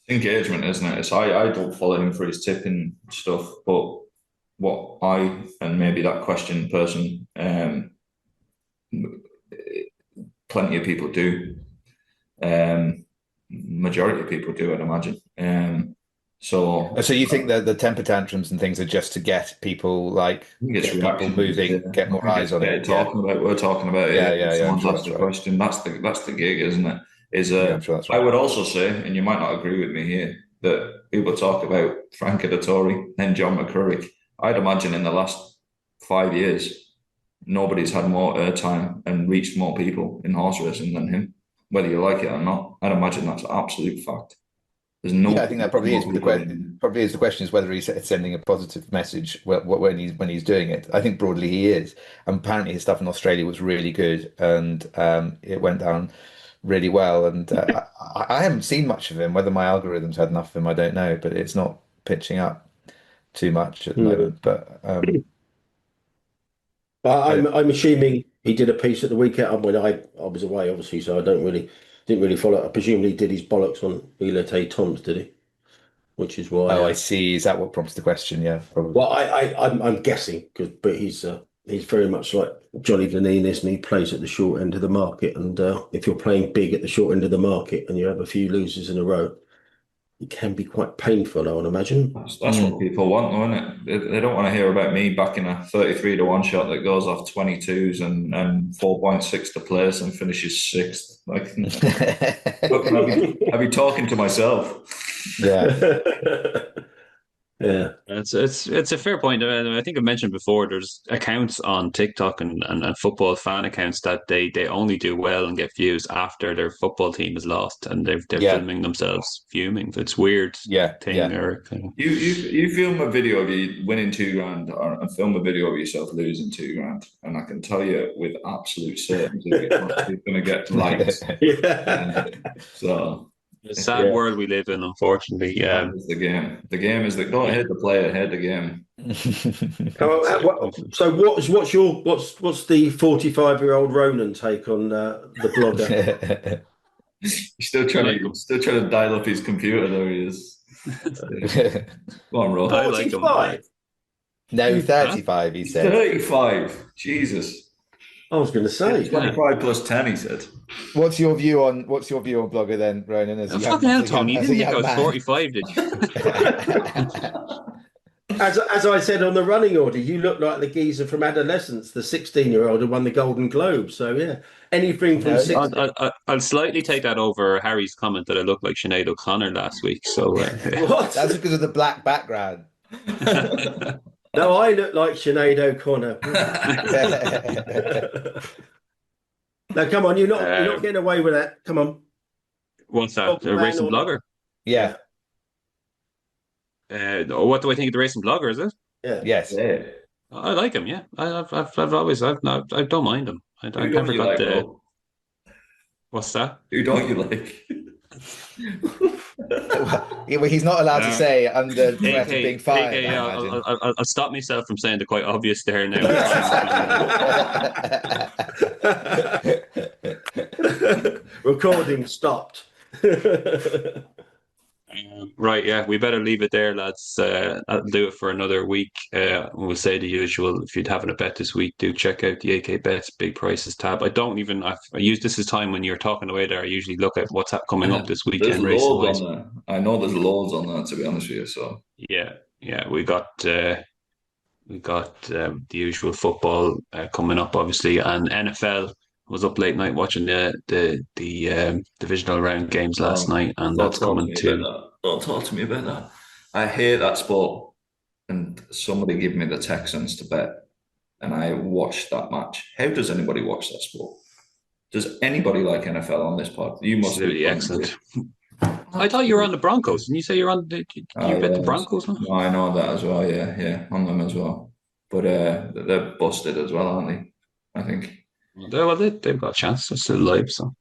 Engagement, isn't it? It's, I don't follow him for his tipping stuff, but what I and maybe that question person, plenty of people do. Majority of people do, I'd imagine. So you think that the temper tantrums and things are just to get people people moving, get more eyes on it? We're talking about it. Someone's asked the question. That's the gig, isn't it? I'm sure that's right. I would also say, and you might not agree with me here, that people talk about Frank Dettori and John McCurry. I'd imagine in the last 5 years, nobody's had more airtime and reached more people in horse racing than him, whether you like it or not. I'd imagine that's an absolute fact. There's no. Yeah, I think that probably is. The question is whether he's sending a positive message when he's doing it. I think broadly he is. And apparently his stuff in Australia was really good, and it went down really well. And I haven't seen much of him. Whether my algorithms had enough of him, I don't know. But it's not pitching up too much at the moment. But I'm assuming he did a piece at the weekend. When I was away, obviously, so I didn't really follow it. I presume he did his bollocks on Elite Toms, did he? Which is why. Oh, I see. Is that what prompts the question? Yeah, probably. Well, I'm guessing, but he's very much like Johnny Vaninis, and he plays at the short end of the market. And if you're playing big at the short end of the market and you have a few losers in a row, it can be quite painful, I would imagine. That's what people want, though, isn't it? They don't want to hear about me backing a 33-1 shot that goes off 22s and 4.6 to place and finishes sixth. Like, I'll be talking to myself. Yeah. Yeah, it's a fair point. I think I mentioned before. There's accounts on TikTok and football fan accounts that they only do well and get views after their football team is lost, and they're filming themselves fuming. It's weird. Thing. Yeah. Or, you film a video of you winning $2,000 and film a video of yourself losing $2,000, and I can tell you with absolute certainty you're going to get likes. So. The sad world we live in, unfortunately. The game. The game is that don't hate the player, hate the game. So what's the 45-year-old Ronan take on the blogger? He's still trying to dial up his computer. There he is. Go on, Rob. 45. No, 35. He said 35. Jesus. I was going to say 25 plus 10. He said. What's your view on Blogger then, Ronan? Fucking hell, Tom! You didn't think I was 45, did you? As I said on the running order, you look like the geezer from Adolescence, the 16-year-old who won the Golden Globe. So yeah, anything from 16. I'll slightly take that over Harry's comment that I looked like Sinead O'Connor last week. So what? That's because of the black background. No, I look like Sinead O'Connor. No, come on, you're not getting away with that. Come on. What's that? A racing blogger? Yeah. What do I think of the racing blogger? Is it? Yeah. Yes. Yeah. I like him. Yeah, I don't mind him. I never got the. What's that? Who don't you like? Well, he's not allowed to say under threat of being fired. I'll stop myself from saying the quite obvious there now. Recording stopped. Right, yeah, we better leave it there, lads. That'll do it for another week. We'll say the usual. If you're having a bet this week, do check out the AK Bets Big Prices tab. I use this as time when you're talking away there. I usually look at what's coming up this weekend. There's loads on there. I know there's loads on there, to be honest with you. So yeah, we got the usual football coming up, obviously, and NFL. Was up late night watching the divisional round games last night, and that's coming too. Don't talk to me about that. I hate that sport. And somebody gave me the Texans to bet, and I watched that match. How does anybody watch that sport? Does anybody like NFL on this pod? You must be excellent. I thought you were on the Broncos. Didn't you say you're on? You bet the Broncos? No, I know that as well. Yeah, on them as well. But they're busted as well, aren't they? I think. Well, they've got a chance. They're still alive, so.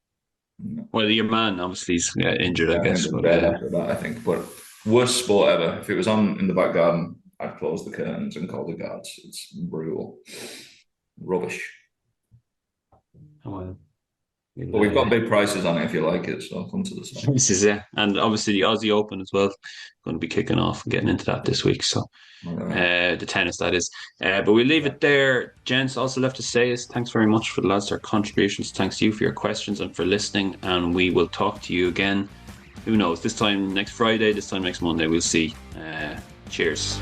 Well, your man obviously is injured, I guess. But, after that, I think. But worst sport ever. If it was on in the back garden, I'd close the curtains and call the guards. It's brutal. Rubbish. Oh, well. But we've got big prices on it if you like it, so come to the site. This is it. And obviously the Aussie Open as well. Going to be kicking off and getting into that this week. So the tennis, that is. But we'll leave it there. Gents, also left to say is thanks very much for the lads, their contributions. Thanks to you for your questions and for listening. And we will talk to you again. Who knows? This time next Friday, this time next Monday, we'll see. Cheers.